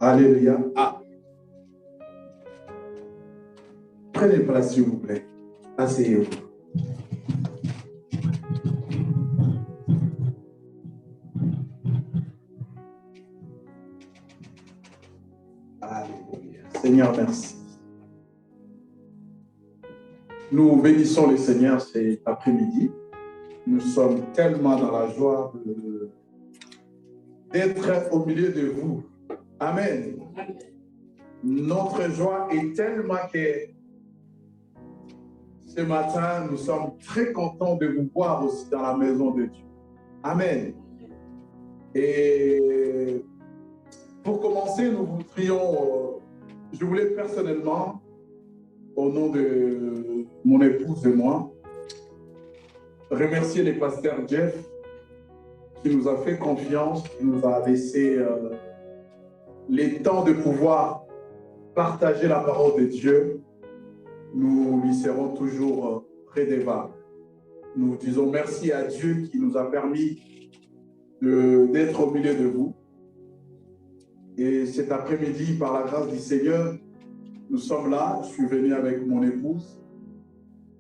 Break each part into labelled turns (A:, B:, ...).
A: Alléluia. Ah. Prenez place, s'il vous plaît. Asseyez-vous. Alléluia. Seigneur, merci. Nous bénissons le Seigneur cet après-midi. Nous sommes tellement dans la joie d'être au milieu de vous. Amen. Notre joie est tellement que ce matin, nous sommes très contents de vous voir aussi dans la maison de Dieu. Amen. Et pour commencer, nous vous prions, je voulais personnellement, au nom de mon épouse et moi, remercier le pasteur Jeff qui nous a fait confiance, qui nous a laissé les temps de pouvoir partager la parole de Dieu. Nous lui serons toujours redevables. Nous disons merci à Dieu qui nous a permis d'être au milieu de vous. Et cet après-midi, par la grâce du Seigneur, nous sommes là. Je suis venu avec mon épouse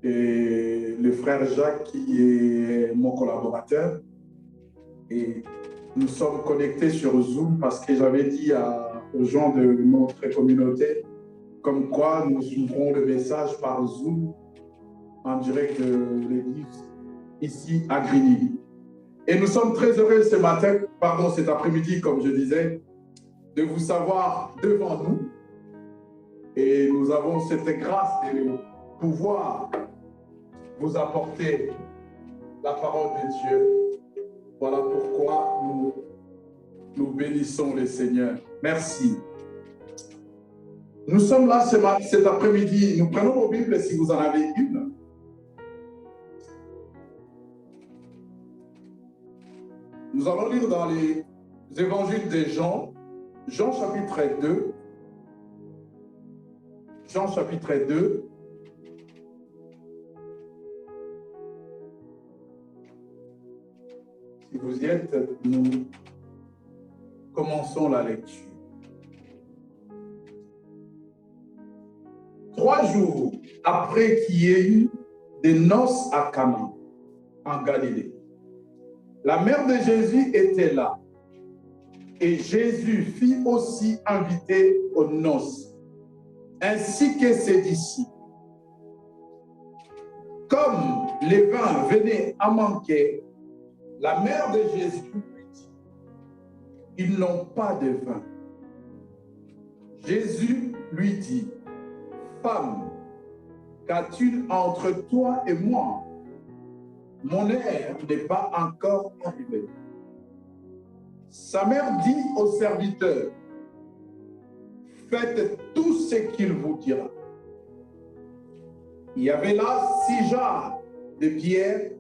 A: et le frère Jacques qui est mon collaborateur. Et nous sommes connectés sur Zoom parce que j'avais dit aux gens de notre communauté comme quoi nous suivrons le message par Zoom en direct de l'église ici à Grigny. Et nous sommes très heureux cet après-midi, comme je disais, de vous savoir devant nous. Et nous avons cette grâce de pouvoir vous apporter la parole de Dieu. Voilà pourquoi nous bénissons le Seigneur. Merci. Nous sommes là cet après-midi. Nous prenons vos Bibles si vous en avez une. Nous allons lire dans les évangiles de Jean, Jean chapitre 2. Jean chapitre 2. Si vous y êtes, nous commençons la lecture. 3 jours après qu'il y ait eu des noces à Cana, en Galilée, la mère de Jésus était là. Et Jésus fut aussi invité aux noces, ainsi que ses disciples. Comme les vins venaient à manquer, la mère de Jésus lui dit, ils n'ont pas de vin. Jésus lui dit, femme, qu'as-tu entre toi et moi? Mon heure n'est pas encore arrivée. Sa mère dit au serviteur, faites tout ce qu'il vous dira. Il y avait là 6 jarres de pierre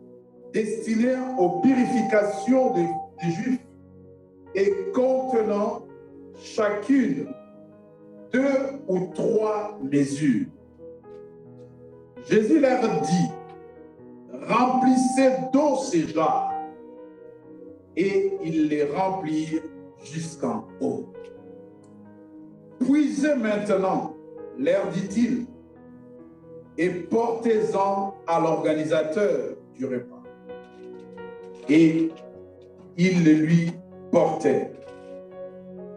A: destinées aux purifications des Juifs et contenant chacune 2 ou 3 mesures. Jésus leur dit, remplissez d'eau ces jarres. Et ils les remplirent jusqu'en haut. Puisez maintenant, leur dit-il, et portez-en à l'organisateur du repas. Et ils le lui portèrent.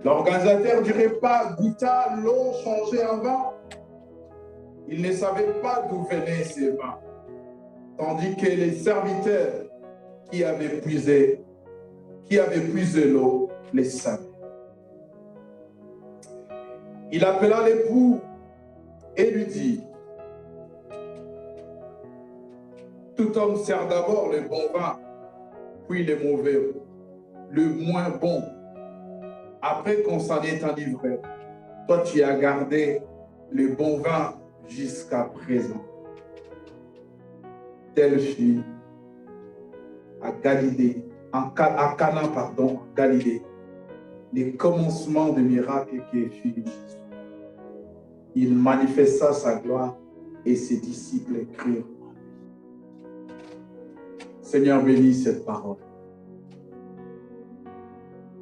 A: L'organisateur du repas goûta l'eau changée en vin. Il ne savait pas d'où venaient ces vins, tandis que les serviteurs qui avaient puisé l'eau les savaient. Il appela l'époux et lui dit, tout homme sert d'abord le bon vin, puis le mauvais, le moins bon. Après qu'on s'en est enivré, toi tu as gardé le bon vin jusqu'à présent. Telle fut à Galilée, à Cana, en Galilée, les commencements de miracles que fit Jésus. Il manifesta sa gloire et ses disciples crurent. Seigneur, bénis cette parole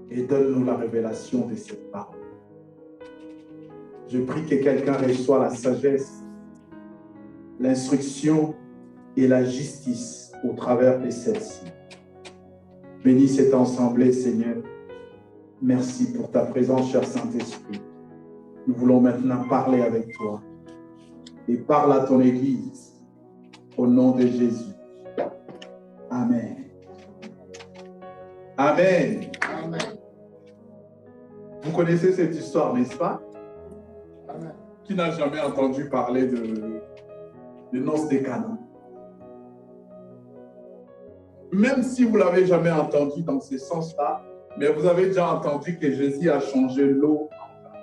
A: et donne-nous la révélation de cette parole. Je prie que quelqu'un reçoive la sagesse, l'instruction et la justice au travers de celle-ci. Bénis cette assemblée, Seigneur. Merci pour ta présence, cher Saint-Esprit. Nous voulons maintenant parler avec toi. Et parle à ton Église au nom de Jésus. Amen. Amen.
B: Amen.
A: Vous connaissez cette histoire, n'est-ce pas?
B: Amen.
A: Qui n'a jamais entendu parler de noces de Cana? Même si vous ne l'avez jamais entendu dans ce sens-là, mais vous avez déjà entendu que Jésus a changé l'eau en vin.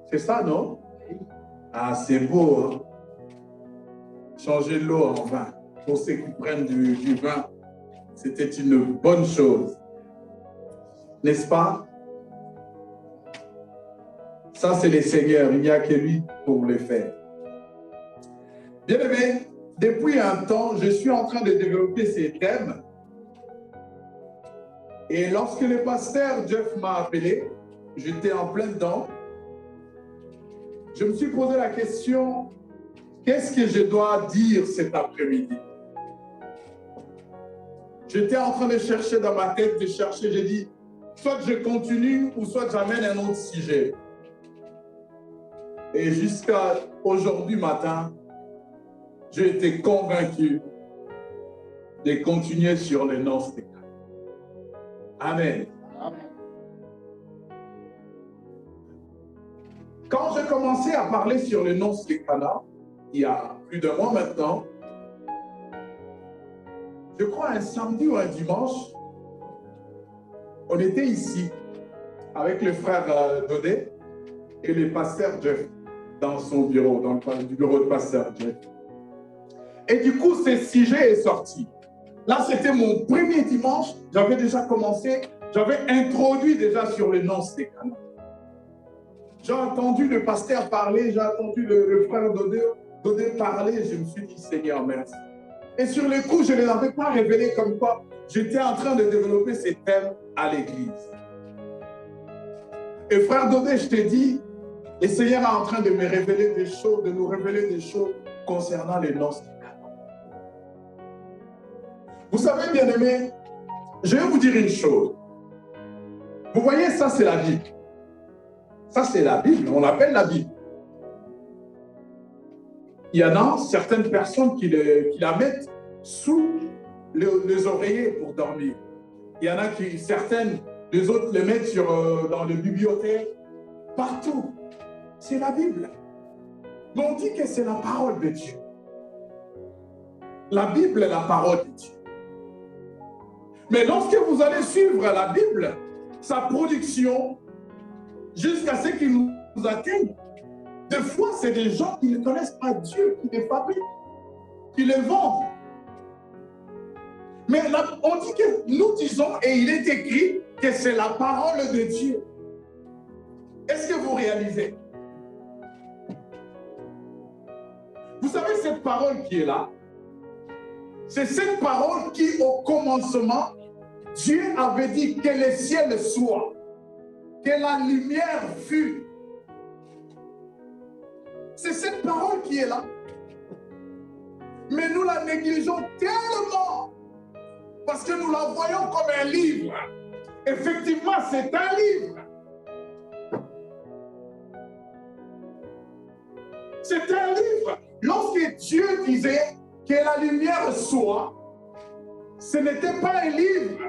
A: C'est ça, non? Ah, c'est beau, hein? Changer l'eau en vin. Pour ceux qui prennent du vin, c'était une bonne chose. N'est-ce pas? Ça, c'est le Seigneur. Il n'y a que lui pour le faire. Bien-aimés, depuis un temps, je suis en train de développer ces thèmes. Et lorsque le pasteur Jeff m'a appelé, j'étais en plein dedans. Je me suis posé la question, qu'est-ce que je dois dire cet après-midi? J'étais en train de chercher dans ma tête, j'ai dit, soit je continue ou soit j'amène un autre sujet. Et jusqu'à aujourd'hui matin, j'ai été convaincu de continuer sur les noces de Cana. Amen.
B: Amen.
A: Quand j'ai commencé à parler sur les noces de Cana, il y a plus d'un mois maintenant, je crois un samedi ou un dimanche, on était ici avec le frère Dodé et le pasteur Jeff dans son bureau, dans le bureau de pasteur Jeff. Et du coup, ce sujet est sorti. Là, c'était mon premier dimanche. J'avais déjà commencé, j'avais introduit déjà sur les noces de Cana. J'ai entendu le pasteur parler, j'ai entendu le frère Dodé parler. Je me suis dit, Seigneur, merci. Et sur le coup, je ne les avais pas révélés comme quoi j'étais en train de développer ces thèmes à l'église. Et frère Dodé, je te dis, le Seigneur est en train de me révéler des choses, de nous révéler des choses concernant les noces de Cana. Vous savez, bien-aimés, je vais vous dire une chose. Vous voyez, ça, c'est la Bible. Ça, c'est la Bible. On l'appelle la Bible. Il y en a certaines personnes qui la mettent sous les oreillers pour dormir. Il y en a qui, certaines, les autres les mettent dans les bibliothèques, partout. C'est la Bible. Mais on dit que c'est la parole de Dieu. La Bible est la parole de Dieu. Mais lorsque vous allez suivre la Bible, sa production, jusqu'à ce qu'il nous atteigne, des fois, c'est des gens qui ne connaissent pas Dieu, qui les fabriquent, qui les vendent. Mais là, on dit que nous disons, et il est écrit, que c'est la parole de Dieu. Est-ce que vous réalisez? Vous savez, cette parole qui est là, c'est cette parole qui, au commencement, Dieu avait dit que le ciel soit, que la lumière fût. C'est cette parole qui est là. Mais nous la négligeons tellement parce que nous la voyons comme un livre. Effectivement, c'est un livre. C'est un livre. Lorsque Dieu disait que la lumière soit, ce n'était pas un livre.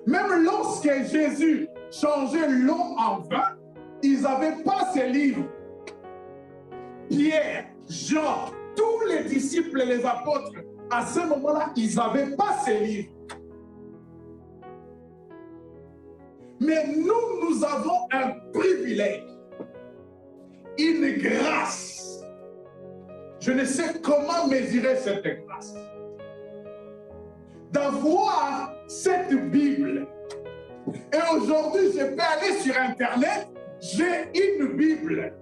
A: Même lorsque Jésus changeait l'eau en vin, ils n'avaient pas ces livres. Pierre, Jean, tous les disciples et les apôtres, à ce moment-là, ils n'avaient pas ces livres. Mais nous avons un privilège, une grâce. Je ne sais comment mesurer cette grâce. D'avoir cette Bible. Et aujourd'hui, je peux aller sur Internet, j'ai une Bible.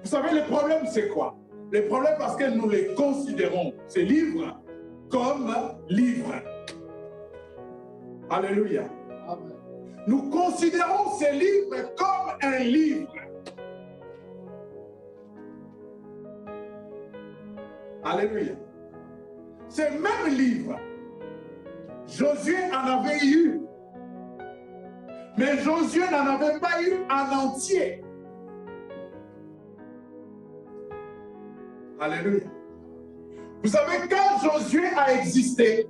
A: Vous savez, le problème, c'est quoi? Le problème, parce que nous les considérons, ces livres, comme livres. Alléluia.
B: Amen.
A: Nous considérons ces livres comme un livre. Alléluia. Ces mêmes livres, Josué en avait eu. Mais Josué n'en avait pas eu en entier. Alléluia. Vous savez, quand Josué a existé,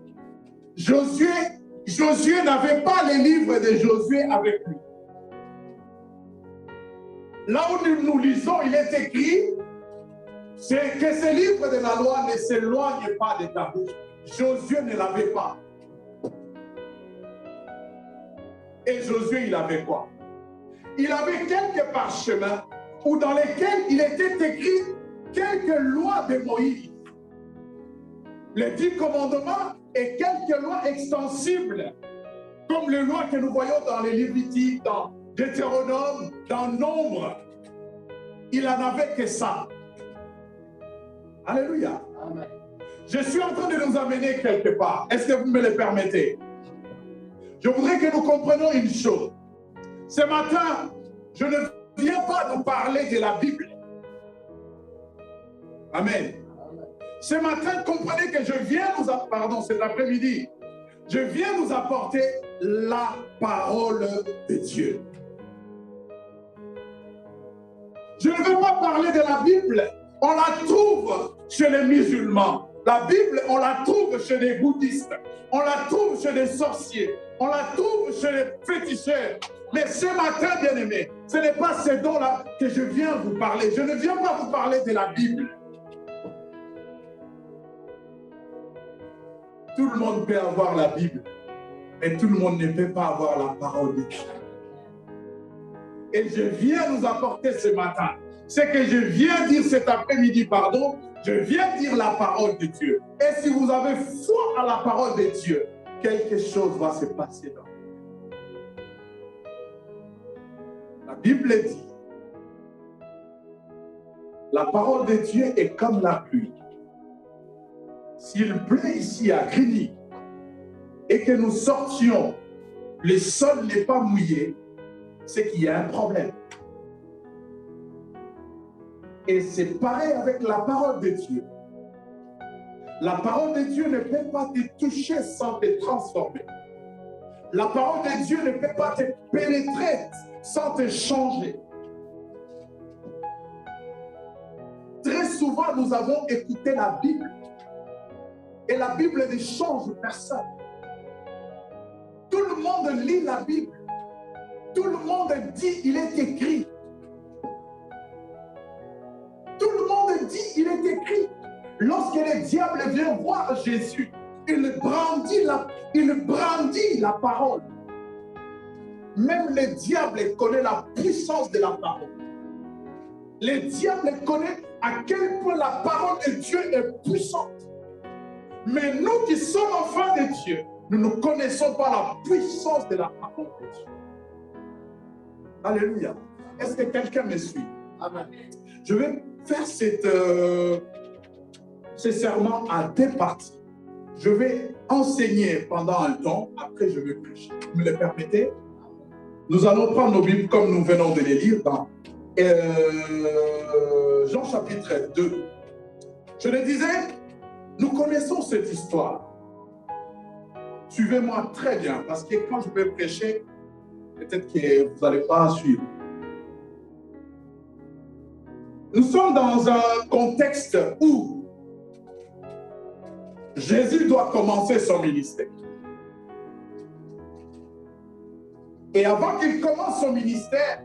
A: Josué n'avait pas les livres de Josué avec lui. Là où nous lisons, il est écrit c'est que ces livres de la loi ne s'éloignent pas de ta bouche. Josué ne l'avait pas. Et Josué, il avait quoi? Il avait quelques parchemins où dans lesquels il était écrit quelques lois de Moïse. Les 10 commandements et quelques lois extensibles, comme les lois que nous voyons dans les Lévitiques, dans Deutéronome, dans Nombre. Il n'en avait que ça. Alléluia. Amen. Je suis en train de nous amener quelque part. Est-ce que vous me le permettez? Je voudrais que nous comprenions une chose. Ce matin, je ne viens pas nous parler de la Bible. Amen. Ce matin, comprenez que je viens nous apporter, pardon, cet après-midi, je viens nous apporter la parole de Dieu. Je ne veux pas parler de la Bible. On la trouve chez les musulmans. La Bible, on la trouve chez les bouddhistes. On la trouve chez les sorciers. On la trouve chez les féticheurs. Mais ce matin, bien-aimés, ce n'est pas ce dont-là que je viens vous parler. Je ne viens pas vous parler de la Bible. Tout le monde peut avoir la Bible, mais tout le monde ne peut pas avoir la parole de Dieu. Et je viens nous apporter ce matin, ce que je viens dire cet après-midi, pardon, je viens dire la parole de Dieu. Et si vous avez foi à la parole de Dieu, quelque chose va se passer dans vous. La Bible dit, la parole de Dieu est comme la pluie. S'il pleut ici à Grigny et que nous sortions, le sol n'est pas mouillé, c'est qu'il y a un problème. Et c'est pareil avec la parole de Dieu. La parole de Dieu ne peut pas te toucher sans te transformer. La parole de Dieu ne peut pas te pénétrer sans te changer. Très souvent, nous avons écouté la Bible. Et la Bible ne change personne. Tout le monde lit la Bible. Tout le monde dit il est écrit. Tout le monde dit il est écrit. Lorsque le diable vient voir Jésus, il brandit la parole. Même le diable connaît la puissance de la parole. Le diable connaît à quel point la parole de Dieu est puissante. Mais nous qui sommes enfants de Dieu, nous ne connaissons pas la puissance de la parole de Dieu. Alléluia. Est-ce que quelqu'un me suit? Amen. Je vais faire ce serment à 2 parties. Je vais enseigner pendant un temps, après je vais prêcher. Vous me le permettez? Nous allons prendre nos Bibles comme nous venons de les lire dans Jean chapitre 2. Je le disais, nous connaissons cette histoire. Suivez-moi très bien, parce que quand je vais prêcher, peut-être que vous n'allez pas suivre. Nous sommes dans un contexte où Jésus doit commencer son ministère. Et avant qu'il commence son ministère,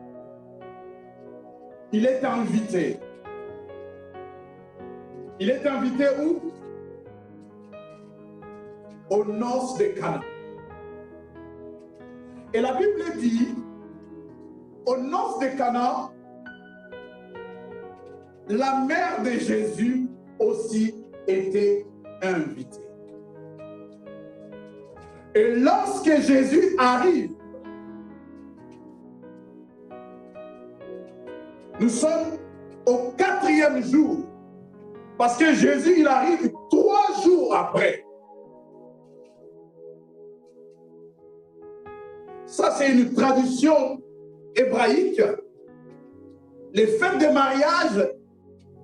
A: il est invité. Il est invité où? Aux noces de Cana. Et la Bible dit, aux noces de Cana, la mère de Jésus aussi était invitée. Et lorsque Jésus arrive, nous sommes au 4e jour, parce que Jésus, il arrive 3 jours après. Ça, c'est une tradition hébraïque. Les fêtes de mariage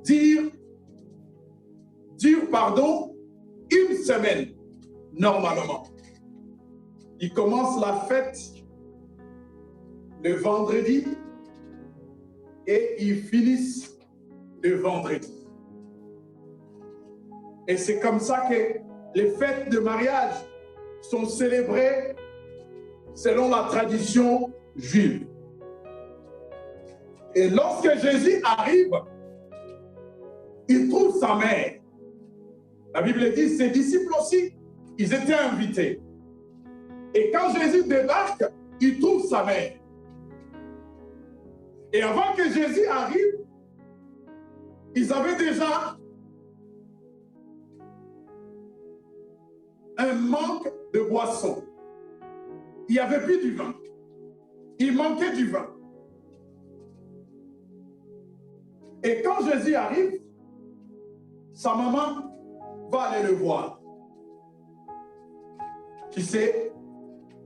A: durent une semaine, normalement. Ils commencent la fête le vendredi et ils finissent le vendredi. Et c'est comme ça que les fêtes de mariage sont célébrées selon la tradition juive. Et lorsque Jésus arrive, il trouve sa mère. La Bible dit, ses disciples aussi, ils étaient invités. Et quand Jésus débarque, il trouve sa mère. Et avant que Jésus arrive, ils avaient déjà un manque de boisson. Il n'y avait plus du vin. Il manquait du vin. Et quand Jésus arrive, sa maman va aller le voir. Tu sais,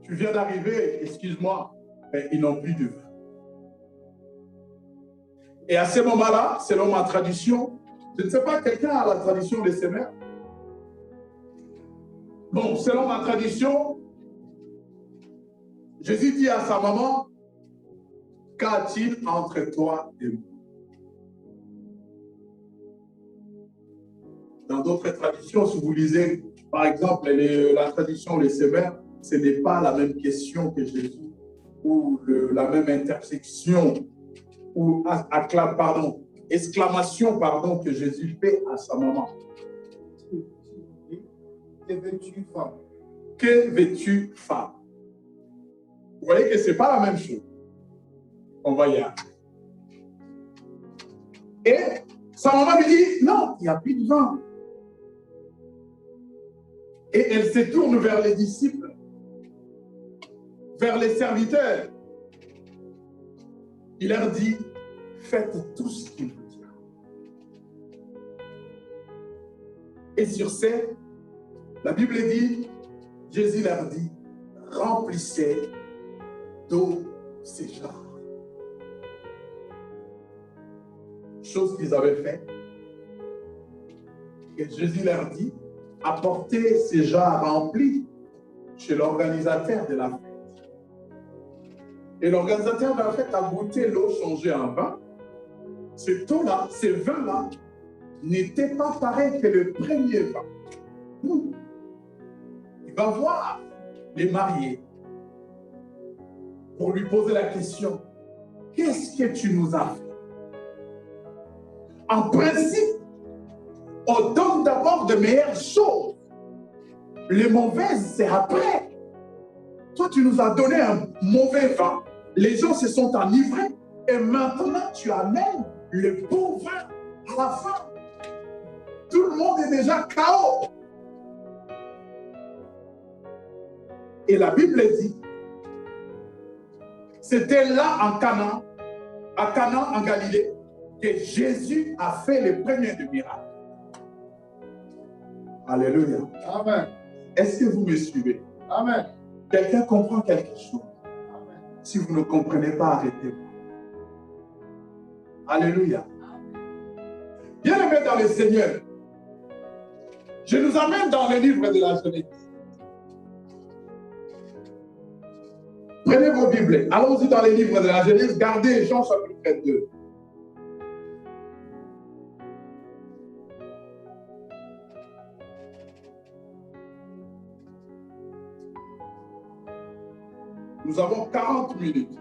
A: tu viens d'arriver, excuse-moi, mais ils n'ont plus de vin. Et à ce moment-là, selon ma tradition, je ne sais pas, quelqu'un a la tradition de ses mères? Bon, selon ma tradition, Jésus dit à sa maman, qu'a-t-il entre toi et moi? Dans d'autres traditions, si vous lisez, par exemple, la tradition des sévères, ce n'est pas la même question que Jésus, ou la même intersection, ou exclamation que Jésus fait à sa maman.
B: Que veux-tu, femme?
A: Que veux-tu, femme? Vous voyez que ce n'est pas la même chose. On va y aller. Et sa maman lui dit, non, il n'y a plus de vin. Et elle se tourne vers les disciples, vers les serviteurs. Il leur dit, faites tout ce qu'il vous dira. Et sur ce, la Bible dit, Jésus leur dit, remplissez d'eau ces jarres. Chose qu'ils avaient fait. Et Jésus leur dit, apportez ces jarres remplis chez l'organisateur de la fête. Et l'organisateur de la fête a goûté l'eau changée en vin. Cette eau-là, ces vins-là, n'étaient pas pareils que le premier vin. Il va voir les mariés pour lui poser la question, qu'est-ce que tu nous as fait? En principe, on donne d'abord de meilleures choses. Les mauvaises, c'est après. Toi, tu nous as donné un mauvais vin. Les gens se sont enivrés. Et maintenant, tu amènes le bon vin à la fin. Tout le monde est déjà KO. Et la Bible dit, c'était là en Canaan, à Canaan en Galilée, que Jésus a fait le premier de miracles. Alléluia.
B: Amen.
A: Est-ce que vous me suivez?
B: Amen.
A: Quelqu'un comprend quelque chose?
B: Amen.
A: Si vous ne comprenez pas, arrêtez-vous. Alléluia. Bien-aimés dans le Seigneur, je nous amène dans le livre de la Genèse. Prenez vos Bibles, allons-y dans les livres de la Genèse, gardez Jean chapitre 2. Nous avons 40 minutes.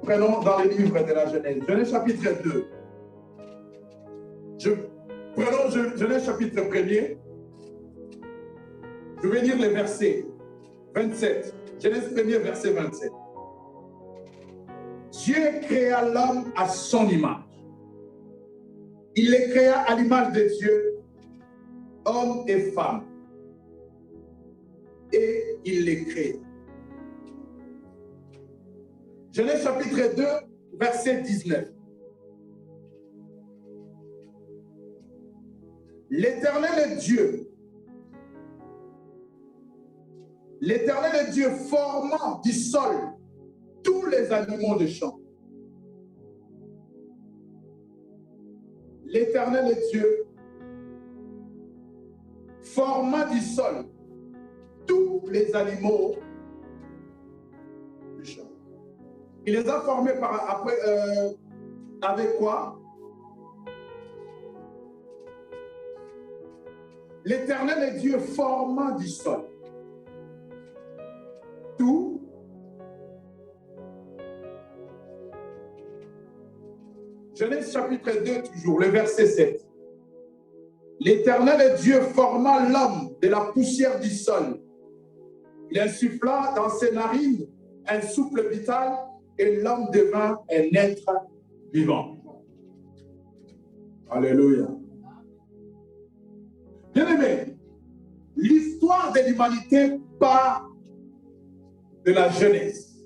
A: Prenons dans les livres de la Genèse. Genèse chapitre 2. Prenons Genèse chapitre 1er. Je vais lire les versets 27. Genèse 1er, verset 27. Dieu créa l'homme à son image. Il les créa à l'image de Dieu, hommes et femmes. Et il les créa. Genèse chapitre 2, verset 19. L'Éternel est Dieu. L'Éternel est Dieu formant du sol tous les animaux de champ. L'Éternel est Dieu formant du sol tous les animaux du champ. Il les a formés avec quoi? L'Éternel est Dieu formant du sol tout. Genèse chapitre 2 toujours, le verset 7. L'Éternel est Dieu formant l'homme de la poussière du sol. Il insuffla dans ses narines un souffle vital et l'homme devint un être vivant. Alléluia. Bien-aimés, l'histoire de l'humanité part de la Genèse.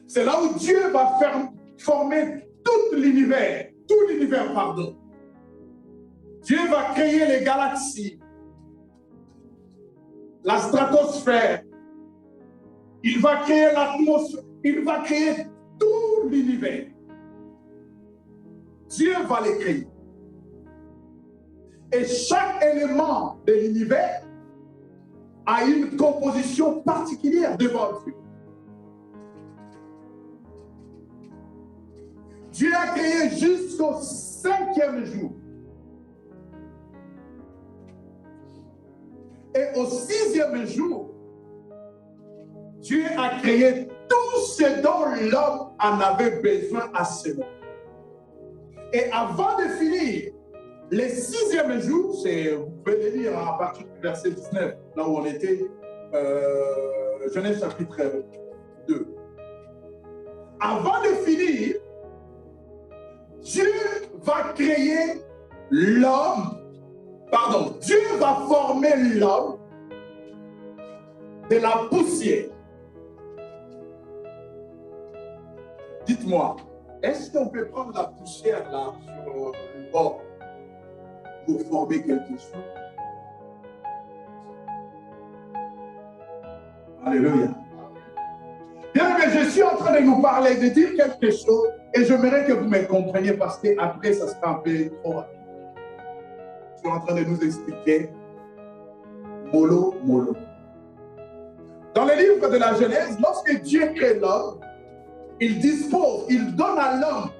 A: C'est là où Dieu va former tout l'univers, pardon. Dieu va créer les galaxies, la stratosphère, il va créer l'atmosphère, il va créer tout l'univers. Dieu va les créer. Et chaque élément de l'univers a une composition particulière devant Dieu. Dieu a créé jusqu'au 5e jour. Et au 6e jour, Dieu a créé tout ce dont l'homme en avait besoin à ce moment. Et avant de finir, le 6e jour, vous pouvez le lire à partir du verset 19, là où on était, Genèse chapitre 2. Avant de finir, Dieu va créer l'homme, Dieu va former l'homme de la poussière. Dites-moi, est-ce qu'on peut prendre la poussière là sur le bord pour former quelque chose? Alléluia. Bien, mais je suis en train de nous parler, de dire quelque chose et j'aimerais que vous me compreniez parce qu'après, ça sera un peu trop rapide. Je suis en train de nous expliquer mollo. Dans le livre de la Genèse, lorsque Dieu crée l'homme, il dispose, il donne à l'homme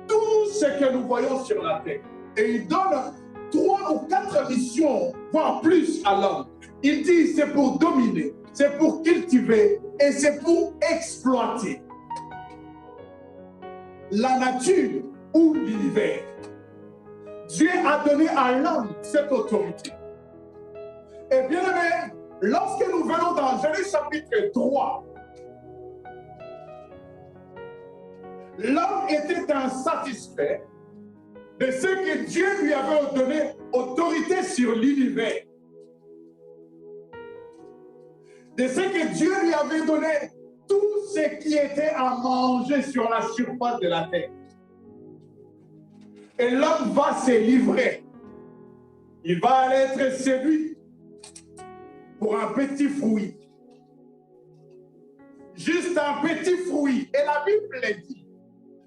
A: tout ce que nous voyons sur la terre. Et il donne 3 ou 4 missions, voire plus à l'homme. Il dit, c'est pour dominer, c'est pour cultiver et c'est pour exploiter la nature ou l'univers. Dieu a donné à l'homme cette autorité. Et bien aimé, lorsque nous venons dans Genèse chapitre 3, l'homme était insatisfait de ce que Dieu lui avait donné autorité sur l'univers. De ce que Dieu lui avait donné tout ce qui était à manger sur la surface de la terre. Et l'homme va se livrer. Il va aller être séduit pour un petit fruit. Juste un petit fruit. Et la Bible dit,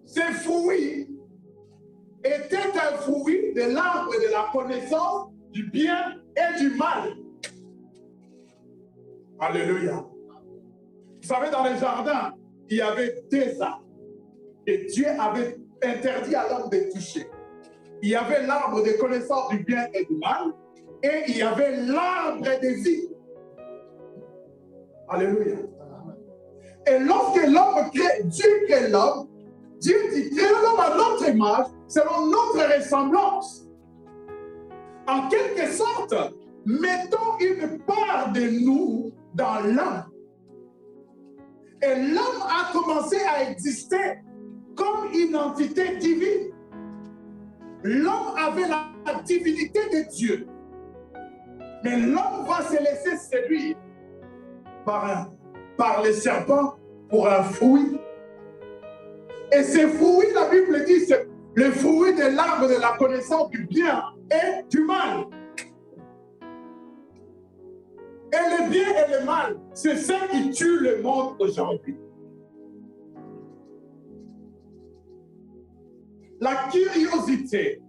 A: ce fruit était un fruit de l'arbre de la connaissance du bien et du mal. Alléluia. Vous savez, dans les jardins, il y avait 2 arbres que Dieu avait interdit à l'homme de toucher. Il y avait l'arbre de connaissance du bien et du mal et il y avait l'arbre de vie. Alléluia. Et lorsque l'homme crée, Dieu crée l'homme, Dieu dit, crée l'homme à notre image, selon notre ressemblance. En quelque sorte, mettons une part de nous dans l'homme. Et l'homme a commencé à exister comme une entité divine. L'homme avait la divinité de Dieu. Mais l'homme va se laisser séduire par les serpents pour un fruit. Et ce fruit, la Bible dit, le fruit de l'arbre de la connaissance du bien et du mal. Et le bien et le mal, c'est ce qui tue le monde aujourd'hui. La curiosité,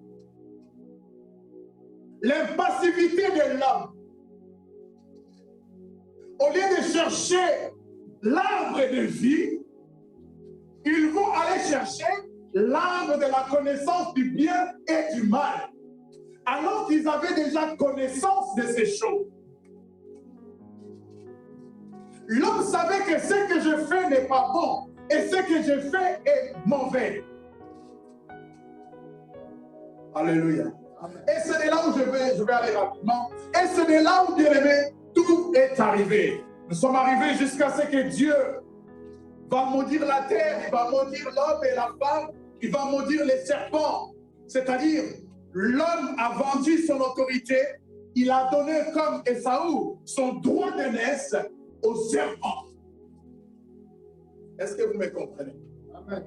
A: l'impassivité de l'homme, au lieu de chercher l'arbre de vie, ils vont aller chercher l'arbre de la connaissance du bien et du mal, alors qu'ils avaient déjà connaissance de ces choses. L'homme savait que ce que je fais n'est pas bon et ce que je fais est mauvais. Alléluia. Et c'est là où je vais aller rapidement. Et c'est là où, bien aimé, tout est arrivé. Nous sommes arrivés jusqu'à ce que Dieu va maudire la terre, il va maudire l'homme et la femme, il va maudire les serpents. C'est-à-dire, l'homme a vendu son autorité, il a donné comme Ésaü son droit d'aînesse au serpent. Est-ce que vous me comprenez? Amen.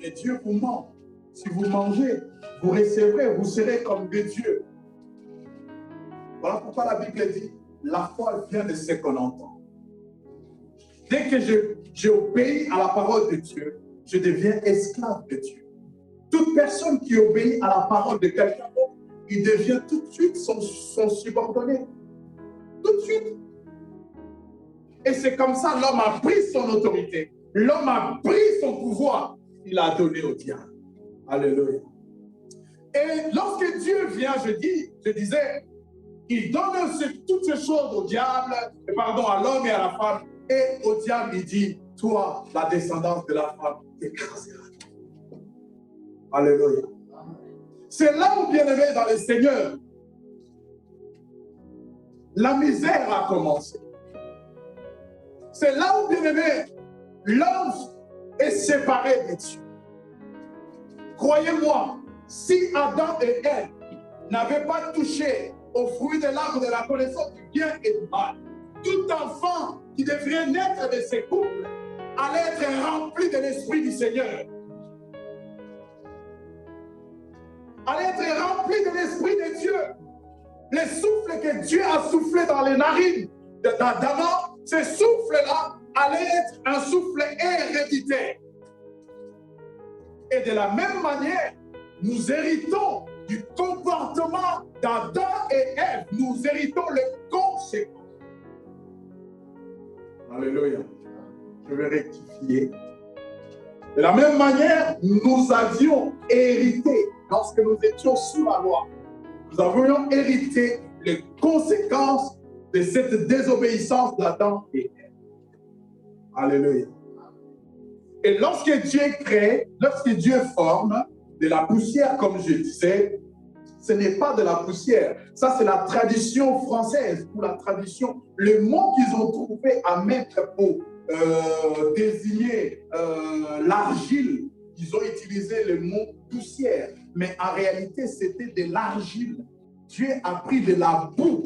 A: Et Dieu vous ment. Si vous mangez, vous recevrez, vous serez comme des dieux. Voilà pourquoi la Bible dit, la foi vient de ce qu'on entend. Dès que j'obéis à la parole de Dieu, je deviens esclave de Dieu. Toute personne qui obéit à la parole de quelqu'un d'autre, il devient tout de suite son subordonné. Tout de suite. Et c'est comme ça, l'homme a pris son autorité. L'homme a pris son pouvoir. Il a donné au diable. Alléluia. Et lorsque Dieu vient, je disais, il donne toutes ces choses au diable, à l'homme et à la femme. Et au diable, il dit, toi, la descendance de la femme, t'écrasera. Alléluia. C'est là où, bien aimé dans le Seigneur, la misère a commencé. C'est là où, bien aimé, l'homme est séparé de Dieu. Croyez-moi, si Adam et Ève n'avaient pas touché au fruit de l'arbre de la connaissance du bien et du mal, tout enfant qui devrait naître de ces couples allait être rempli de l'Esprit du Seigneur. Allait être rempli de l'Esprit de Dieu. Le souffle que Dieu a soufflé dans les narines d'Adam, ce souffle-là allait être un souffle héréditaire. Et de la même manière, nous héritons du comportement d'Adam et Ève. Nous héritons les conséquences. Alléluia. Je vais rectifier. De la même manière, nous avions hérité, lorsque nous étions sous la loi, nous avions hérité les conséquences de cette désobéissance d'Adam et Ève. Alléluia. Et lorsque Dieu crée, lorsque Dieu forme de la poussière, comme je disais, ce n'est pas de la poussière. Ça, c'est la tradition française ou la tradition. Le mot qu'ils ont trouvé à mettre pour désigner l'argile, ils ont utilisé le mot poussière. Mais en réalité, c'était de l'argile. Dieu a pris de la boue.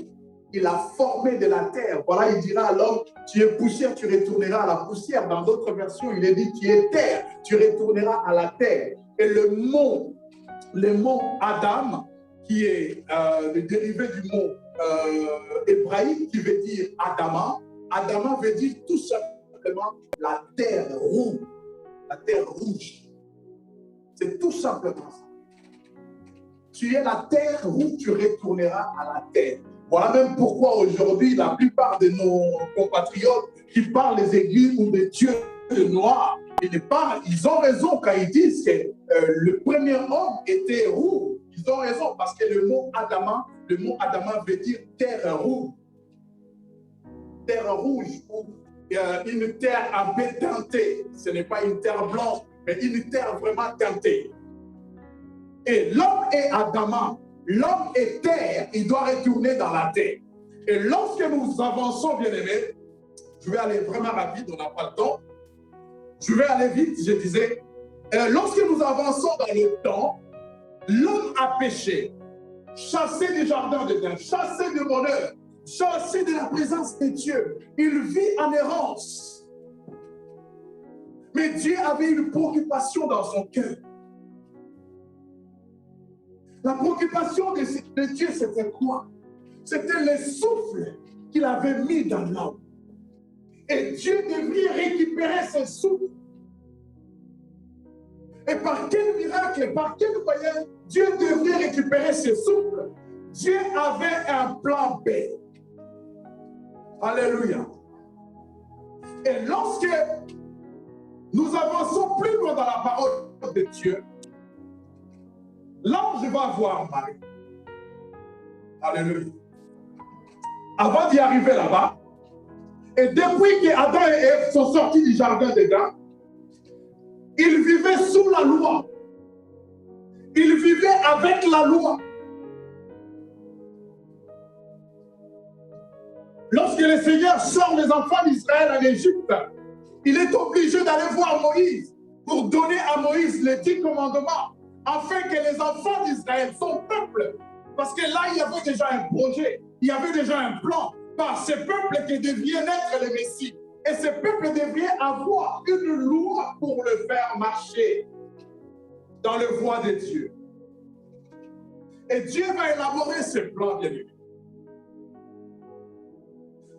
A: Il a formé de la terre. Voilà, il dira à l'homme, tu es poussière, tu retourneras à la poussière. Dans d'autres versions, il est dit, tu es terre, tu retourneras à la terre. Et le mot Adam, qui est le dérivé du mot hébraïque, qui veut dire Adama. Adama veut dire tout simplement la terre rouge. La terre rouge. C'est tout simplement ça. Tu es la terre où tu retourneras à la terre. Voilà même pourquoi aujourd'hui, la plupart de nos compatriotes qui parlent des églises ou des dieux noirs, ils ont raison quand ils disent que le premier homme était roux. Ils ont raison parce que le mot Adama veut dire terre rouge. Terre rouge ou une terre un peu teintée. Ce n'est pas une terre blanche, mais une terre vraiment teintée. Et l'homme est Adama. L'homme est terre, il doit retourner dans la terre. Et lorsque nous avançons, bien aimés, je vais aller vraiment rapide, on n'a pas le temps. Je vais aller vite, je disais. Lorsque nous avançons dans le temps, l'homme a péché, chassé du jardin de Dieu, chassé du bonheur, chassé de la présence de Dieu. Il vit en errance. Mais Dieu avait une préoccupation dans son cœur. La préoccupation de Dieu, c'était quoi? C'était le souffle qu'il avait mis dans l'homme. Et Dieu devrait récupérer ce souffle. Et par quel miracle, par quel moyen Dieu devrait récupérer ce souffle? Dieu avait un plan B. Alléluia. Et lorsque nous avançons plus loin dans la parole de Dieu, l'ange va voir Marie. Alléluia. Avant d'y arriver là-bas, et depuis que Adam et Ève sont sortis du jardin d'Éden, ils vivaient sous la loi. Ils vivaient avec la loi. Lorsque le Seigneur sort les enfants d'Israël en Égypte, il est obligé d'aller voir Moïse pour donner à Moïse les 10 commandements, afin que les enfants d'Israël, son peuple, parce que là, il y avait déjà un projet, il y avait déjà un plan, par ce peuple qui devait naître le Messie. Et ce peuple devait avoir une loi pour le faire marcher dans le voie de Dieu. Et Dieu va élaborer ce plan, bien aimé.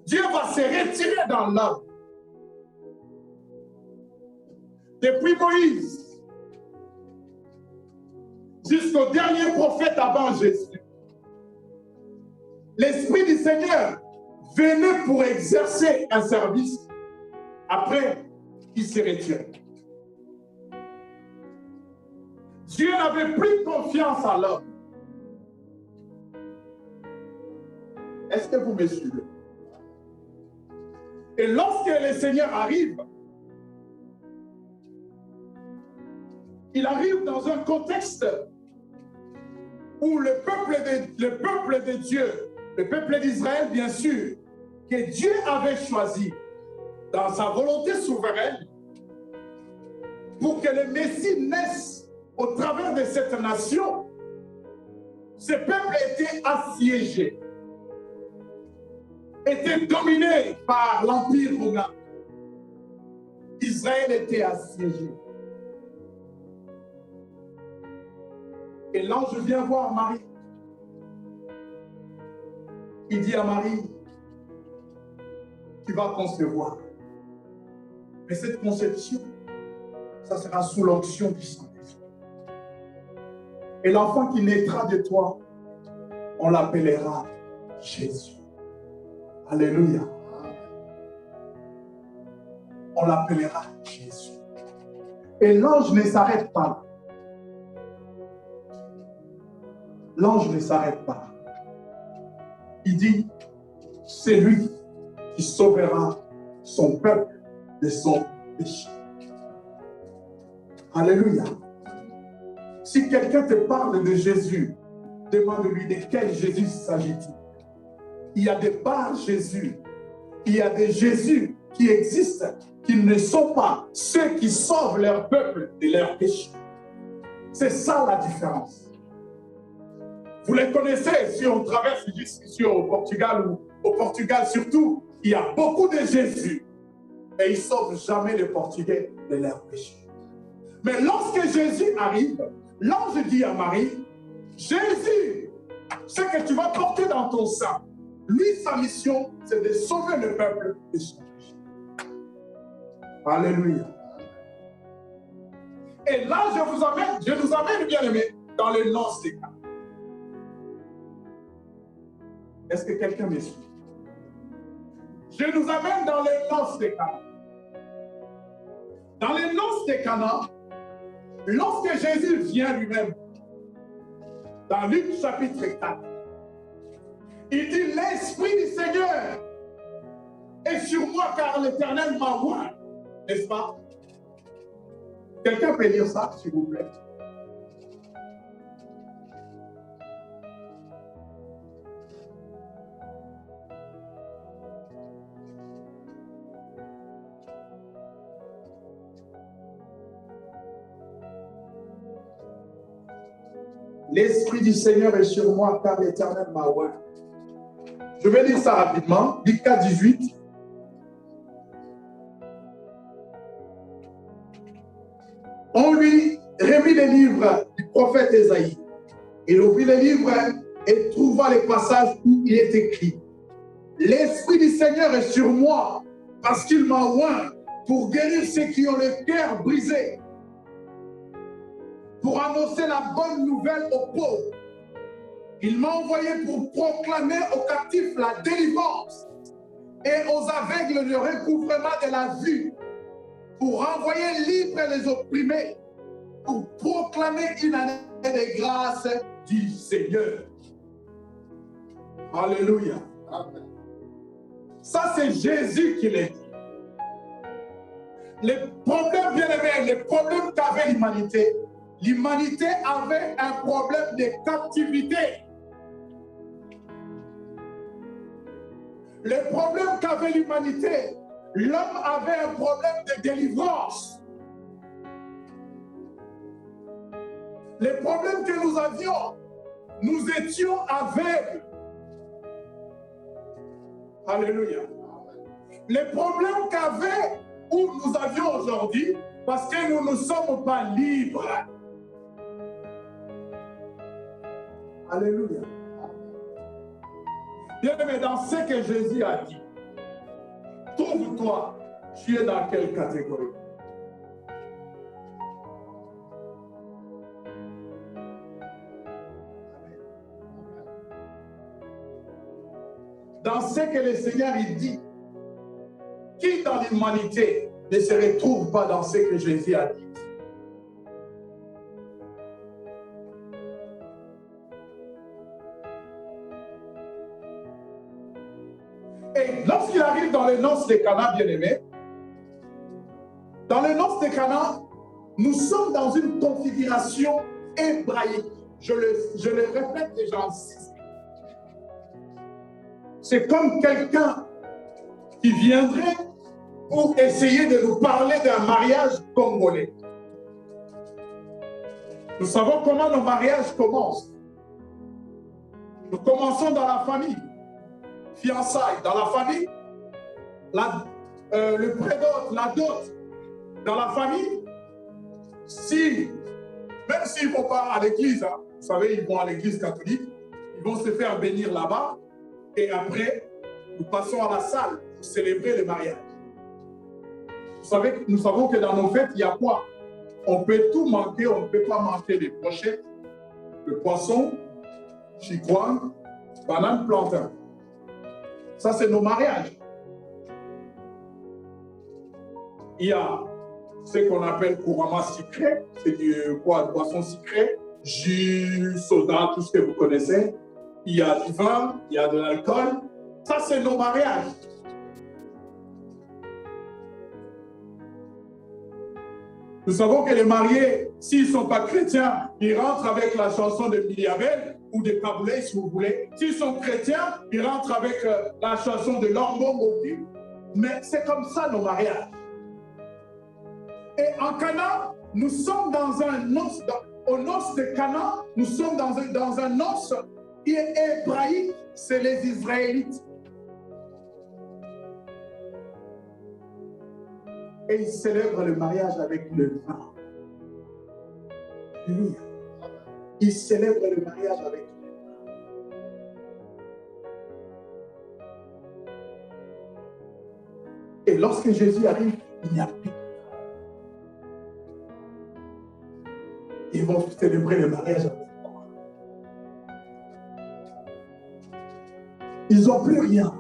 A: Dieu va se retirer dans l'âme. Depuis Moïse jusqu'au dernier prophète avant Jésus, l'Esprit du Seigneur venait pour exercer un service. Après, il se retire. Dieu n'avait plus confiance en l'homme. Est-ce que vous me suivez? Et lorsque le Seigneur arrive, il arrive dans un contexte où le peuple de Dieu, le peuple d'Israël, bien sûr, que Dieu avait choisi dans sa volonté souveraine pour que le Messie naisse au travers de cette nation, ce peuple était assiégé, était dominé par l'Empire romain. Israël était assiégé. Et l'ange vient voir Marie. Il dit à Marie, tu vas concevoir. Mais cette conception, ça sera sous l'onction du Saint-Esprit. Et l'enfant qui naîtra de toi, on l'appellera Jésus. Alléluia. On l'appellera Jésus. Et l'ange ne s'arrête pas. L'ange ne s'arrête pas. Il dit, c'est lui qui sauvera son peuple de son péché. Alléluia. Si quelqu'un te parle de Jésus, demande-lui de quel Jésus s'agit-il. Il y a des parts Jésus. Il y a des Jésus qui existent, qui ne sont pas ceux qui sauvent leur peuple de leur péché. C'est ça la différence. Vous les connaissez, si on traverse ici au Portugal, ou au Portugal surtout, il y a beaucoup de Jésus, mais ils ne sauvent jamais les Portugais de leur péché. Mais lorsque Jésus arrive, l'ange dit à Marie, Jésus, ce que tu vas porter dans ton sein, lui, sa mission, c'est de sauver le peuple de son péché. Alléluia. Et là, je nous amène, bien aimé, dans les noces des Cana. Est-ce que quelqu'un me suit? Je nous amène dans les noces des Cana. Dans les noces des Cana, lorsque Jésus vient lui-même, dans Luc chapitre 4, il dit, l'Esprit du Seigneur est sur moi car l'Éternel m'a oint. N'est-ce pas? Quelqu'un peut lire ça, s'il vous plaît? L'Esprit du Seigneur est sur moi car l'Éternel m'a oint. Je vais lire ça rapidement. Luc 4, 18. livre du prophète Ésaïe. Il ouvrit le livre et trouva les passages où il est écrit: l'Esprit du Seigneur est sur moi, parce qu'il m'a oint pour guérir ceux qui ont le cœur brisé, pour annoncer la bonne nouvelle aux pauvres. Il m'a envoyé pour proclamer aux captifs la délivrance et aux aveugles le recouvrement de la vue, pour renvoyer libres les opprimés, pour proclamer une année de grâce du Seigneur. Alléluia. Amen. Ça, c'est Jésus qui l'a dit. Les problèmes, bien aimés, les problèmes qu'avait l'humanité, l'humanité avait un problème de captivité. Les problèmes qu'avait l'humanité, l'homme avait un problème de délivrance. Les problèmes que nous avions, nous étions aveugles. Alléluia. Les problèmes qu'avait où nous avions aujourd'hui, parce que nous ne sommes pas libres. Alléluia. Bien aimé, dans ce que Jésus a dit, trouve-toi, tu es dans quelle catégorie? Dans ce que le Seigneur il dit, qui dans l'humanité ne se retrouve pas dans ce que Jésus a dit? Et lorsqu'il arrive dans les noces de Cana, bien-aimé, dans les noces de Cana, nous sommes dans une configuration hébraïque. Je le répète et j'insiste. C'est comme quelqu'un qui viendrait pour essayer de nous parler d'un mariage congolais. Nous savons comment nos mariages commencent. Nous commençons dans la famille. Fiançailles dans la famille, le prédot, la dot dans la famille. Même s'ils ne vont pas à l'église, hein, vous savez, ils vont à l'église catholique, ils vont se faire bénir là-bas et après, nous passons à la salle pour célébrer le mariage. Nous savons que dans nos fêtes, il y a quoi? On peut tout manquer, on ne peut pas manquer les brochettes, le poisson, chikwang, banane, plantain. Ça, c'est nos mariages. Il y a ce qu'on appelle couramment sucré, c'est du boisson sucrée, jus, soda, tout ce que vous connaissez. Il y a du vin, il y a de l'alcool. Ça, c'est nos mariages. Nous savons que les mariés, s'ils ne sont pas chrétiens, ils rentrent avec la chanson de Miliabel ou de Kaboulé, si vous voulez. S'ils sont chrétiens, ils rentrent avec la chanson de Lambongo. Mais c'est comme ça nos mariages. Et en Cana, nous sommes dans un os, au os de Cana, nous sommes dans un os qui est hébraïque, c'est les Israélites. Et ils célèbrent le mariage avec le vin. Lui, ils célèbrent le mariage avec le vin. Et lorsque Jésus arrive, il n'y a plus de vin. Ils vont célébrer le mariage avec quoi? Ils n'ont plus rien.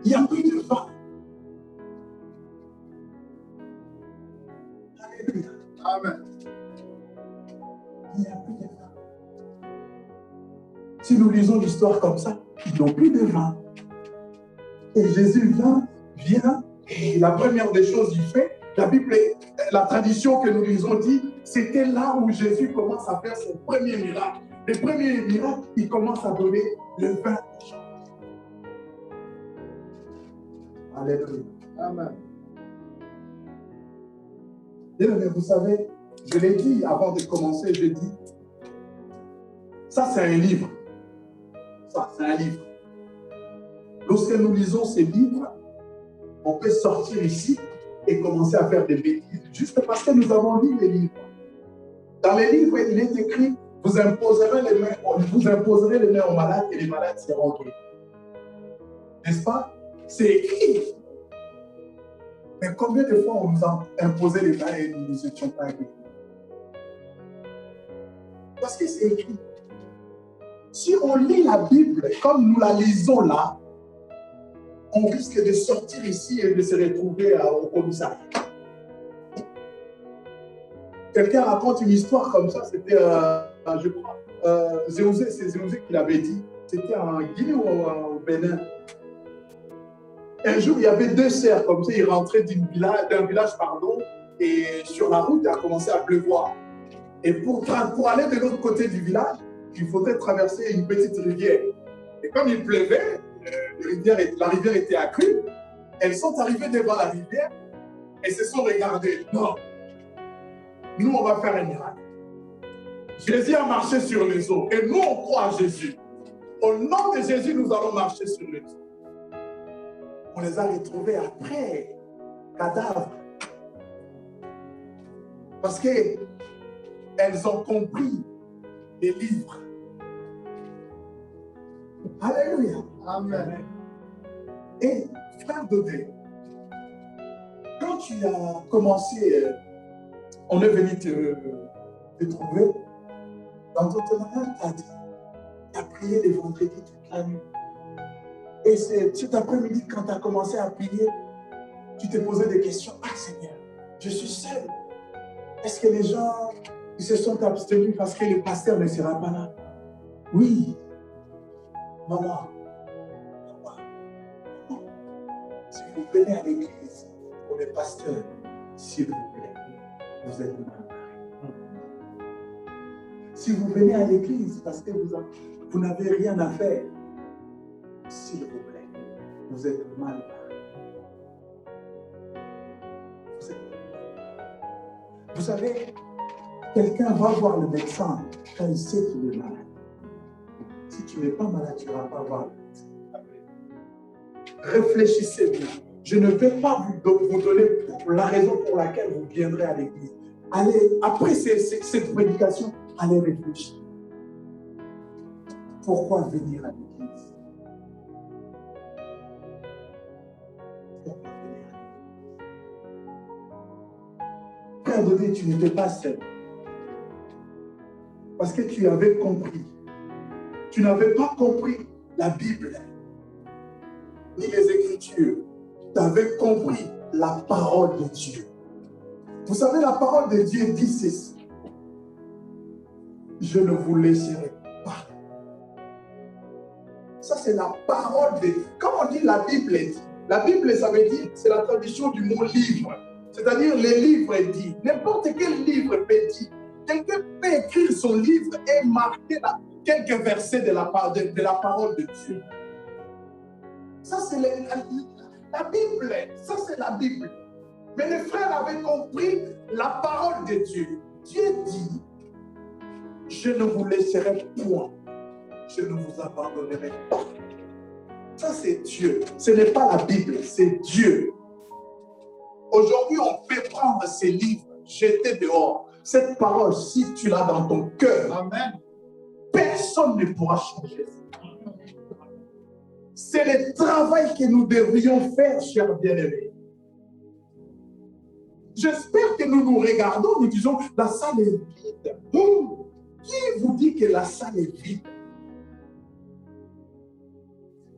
A: Il n'y a plus de vin. Alléluia. Amen. Il n'y a plus de vin. Si nous lisons l'histoire comme ça, ils n'ont plus de vin. Et Jésus vient, et la première des choses qu'il fait, la Bible, la tradition que nous lisons dit, c'était là où Jésus commence à faire son premier miracle. Le premier miracle, il commence à donner le vin. Alléluia. Amen. Bien, mais vous savez, je l'ai dit avant de commencer, je dis, ça c'est un livre. Ça c'est un livre. Lorsque nous lisons ces livres, on peut sortir ici et commencer à faire des bêtises juste parce que nous avons lu les livres. Dans les livres, il est écrit, vous imposerez les mains aux malades et les malades seront guéris. N'est-ce pas? C'est écrit. Mais combien de fois on nous a imposé les mains et nous n'étions pas guéris? Parce que c'est écrit. Si on lit la Bible comme nous la lisons là, on risque de sortir ici et de se retrouver au commissariat. Quelqu'un raconte une histoire comme ça, c'était, je crois, Zéouzé, c'est Zéouzé qui l'avait dit. C'était en Guinée ou au Bénin. Un jour, il y avait deux sœurs comme ça, ils rentraient d'un village, et sur la route, il a commencé à pleuvoir. Et pour aller de l'autre côté du village, il faudrait traverser une petite rivière. Et comme il pleuvait, la rivière était accrue, elles sont arrivées devant la rivière et se sont regardées. Non, nous on va faire un miracle. Jésus a marché sur les eaux et nous on croit à Jésus. Au nom de Jésus, nous allons marcher sur les eaux. On les a retrouvés après, cadavres. Parce qu'elles ont compris les livres. Alléluia.
B: Amen.
A: Et frère Dodé, quand tu as commencé, on est venu te trouver, dans ton témoignage, tu as dit, tu as prié les vendredis toute la nuit. Et cet après-midi, quand tu as commencé à prier, tu t'es posé des questions. Ah Seigneur, je suis seul. Est-ce que les gens ils se sont abstenus parce que le pasteur ne sera pas là? Oui. Maman, si vous venez à l'église pour le pasteur, s'il vous plaît, vous êtes mal. Si vous venez à l'église parce que vous n'avez rien à faire, s'il vous plaît, vous êtes mal. Vous savez, quelqu'un va voir le médecin quand il sait qu'il est malade. Si tu n'es pas malade, tu ne vas pas voir le médecin. Réfléchissez bien. Je ne vais pas vous donner la raison pour laquelle vous viendrez à l'église. Allez, après cette prédication, allez réfléchir. Pourquoi venir à l'église? Pourquoi venir à l'église? Frère Dodé, tu n'étais pas seul. Parce que tu avais compris. Tu n'avais pas compris la Bible, ni les Écritures. Tu avais compris la parole de Dieu. Vous savez, la parole de Dieu dit ceci. Je ne vous laisserai pas. Ça, c'est la parole de Dieu. Quand on dit la Bible dit, la Bible, ça veut dire, c'est la traduction du mot livre. C'est-à-dire, les livres dit. N'importe quel livre peut dire. Quelqu'un peut écrire son livre et marquer quelques versets de la parole de Dieu. Ça, c'est la Bible. Ça, c'est la Bible. Mais les frères avaient compris la parole de Dieu. Dieu dit, je ne vous laisserai point. Je ne vous abandonnerai pas. Ça, c'est Dieu. Ce n'est pas la Bible, c'est Dieu. Aujourd'hui, on peut prendre ces livres, jeter dehors. Cette parole, si tu l'as dans ton cœur, amen, personne ne pourra changer ça. C'est le travail que nous devrions faire, chers bien-aimés. J'espère que nous nous regardons, nous disons, la salle est vide. Qui vous dit que la salle est vide?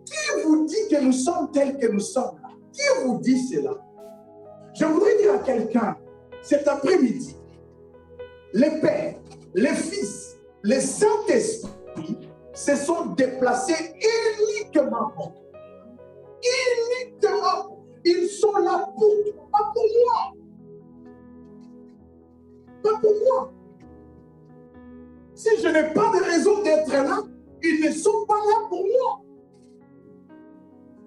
A: Qui vous dit que nous sommes tels que nous sommes là? Qui vous dit cela? Je voudrais dire à quelqu'un, cet après-midi, les pères, les fils, les Saint-Esprit se sont déplacés uniquement pour toi. Uniquement. Ils sont là pour toi, pas pour moi. Pas pour moi. Si je n'ai pas de raison d'être là, ils ne sont pas là pour moi.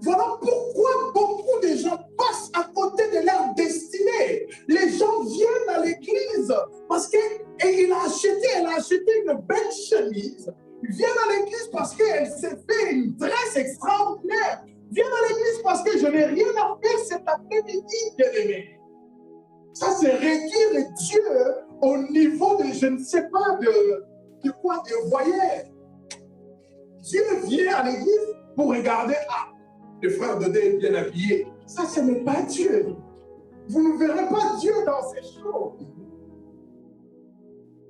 A: Voilà pourquoi beaucoup de gens passent à côté de leur destinée. Les gens viennent à l'église parce qu'elle a acheté une belle chemise. Ils viennent à l'église parce qu'elle s'est fait une dresse extraordinaire. Ils viennent à l'église parce que je n'ai rien à faire cet après-midi, bien-aimé. Ça, c'est réduire Dieu au niveau de, je ne sais pas, de quoi, de voyeur. Dieu vient à l'église pour regarder, ah, le frère Dodé est bien habillé. Ça, ce n'est pas Dieu. Vous ne verrez pas Dieu dans ces choses.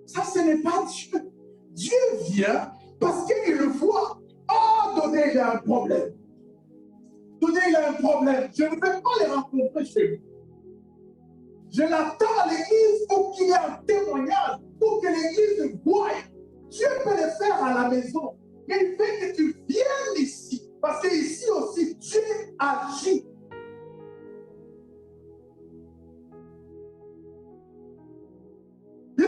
A: Ça, ce n'est pas Dieu. Dieu vient parce qu'il le voit. Oh, Dodé, il a un problème. Dodé, il a un problème. Je ne vais pas les rencontrer chez lui. Je l'attends à l'église pour qu'il y ait un témoignage, pour que l'église voie. Dieu peut le faire à la maison. Mais il fait que tu viennes ici. Parce qu'ici aussi, Dieu agit.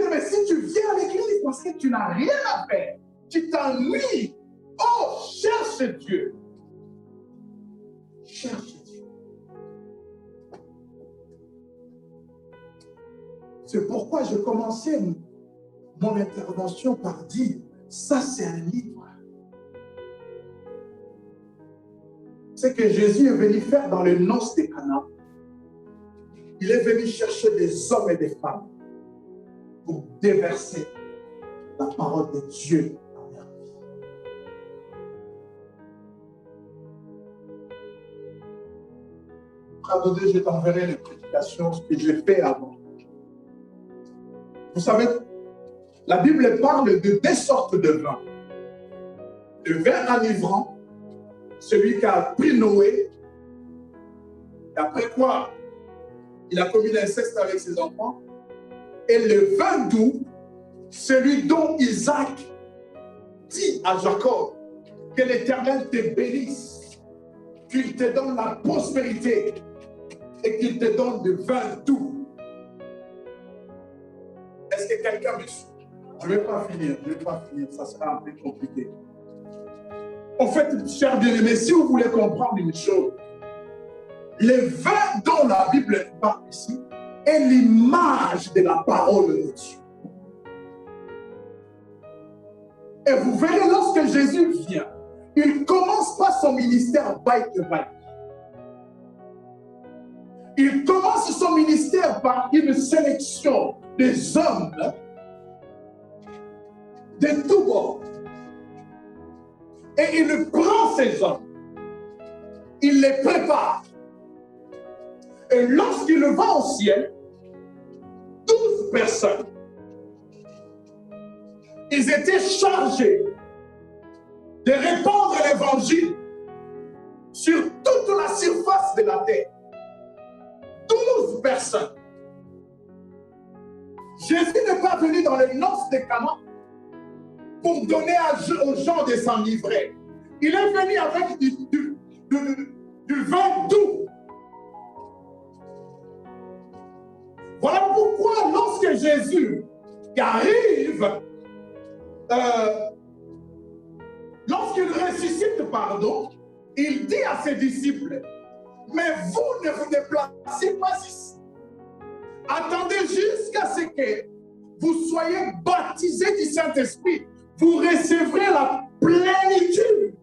A: Mais si tu viens à l'église parce que tu n'as rien à faire, tu t'ennuies, oh, cherche Dieu. Cherche Dieu. C'est pourquoi je commençais mon intervention par dire, ça c'est un livre. C'est que Jésus est venu faire dans les noces de Cana. Il est venu chercher des hommes et des femmes pour déverser la parole de Dieu dans leur vie. Frère Dodé, je t'enverrai les prédications que j'ai fait avant. Vous savez, la Bible parle de deux sortes de vin. Le vin enivrant, celui qui a pris Noé, et après quoi, il a commis l'inceste avec ses enfants, et le vin doux, celui dont Isaac dit à Jacob que l'Éternel te bénisse, qu'il te donne la prospérité et qu'il te donne du vin doux. Est-ce que quelqu'un me suit? Je ne vais pas finir, ça sera un peu compliqué. En fait, chers bien-aimés, si vous voulez comprendre une chose, le vin dont la Bible parle ici est l'image de la parole de Dieu. Et vous verrez, lorsque Jésus vient, il ne commence pas son ministère bike. Il commence son ministère par une sélection des hommes de tous bords. Et il prend ces hommes, il les prépare. Et lorsqu'il va au ciel, 12 personnes, ils étaient chargés de répandre l'évangile sur toute la surface de la terre. 12 personnes. Jésus n'est pas venu dans les noces de Cana pour donner aux gens de s'enivrer. Il est venu avec du vin doux. Voilà pourquoi lorsque Jésus arrive, lorsqu'il ressuscite, il dit à ses disciples, mais vous ne vous déplacez pas ici. Attendez jusqu'à ce que vous soyez baptisés du Saint-Esprit. Vous recevrez la plénitude.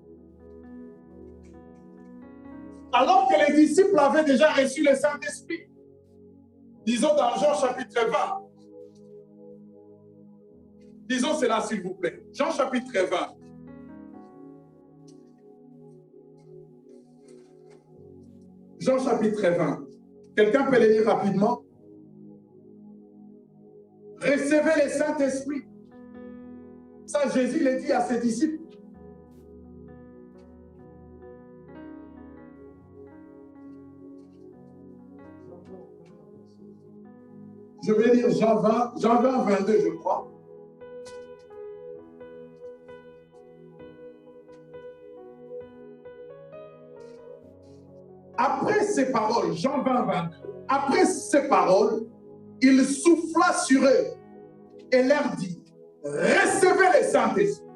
A: Alors que les disciples avaient déjà reçu le Saint-Esprit. Disons dans Jean chapitre 20. Disons cela s'il vous plaît. Jean chapitre 20. Jean chapitre 20. Quelqu'un peut le lire rapidement? Recevez le Saint-Esprit. Ça, Jésus l'a dit à ses disciples. Je vais lire Jean 20, 22, je crois. Après ces paroles, Jean 20, 22, après ces paroles, il souffla sur eux et leur dit, recevez le Saint-Esprit.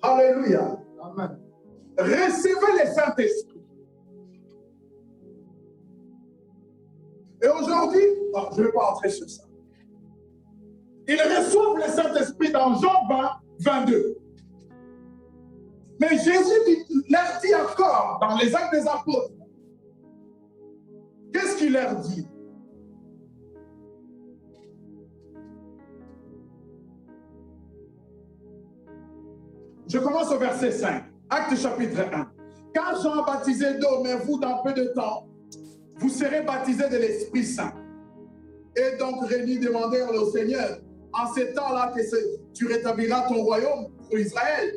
A: Alléluia. Amen. Recevez le Saint-Esprit. Et aujourd'hui, je ne vais pas entrer sur ça. Ils reçoivent le Saint-Esprit dans Jean 20, 22. Mais Jésus leur dit encore dans les Actes des Apôtres, qu'est-ce qu'est-ce qu'il leur dit? Je commence au verset 5, Actes chapitre 1. Car Jean baptisait d'eau, mais vous, dans peu de temps, vous serez baptisés de l'Esprit Saint. Et donc Rémi demandèrent au Seigneur, en ces temps-là, que tu rétabliras ton royaume pour Israël.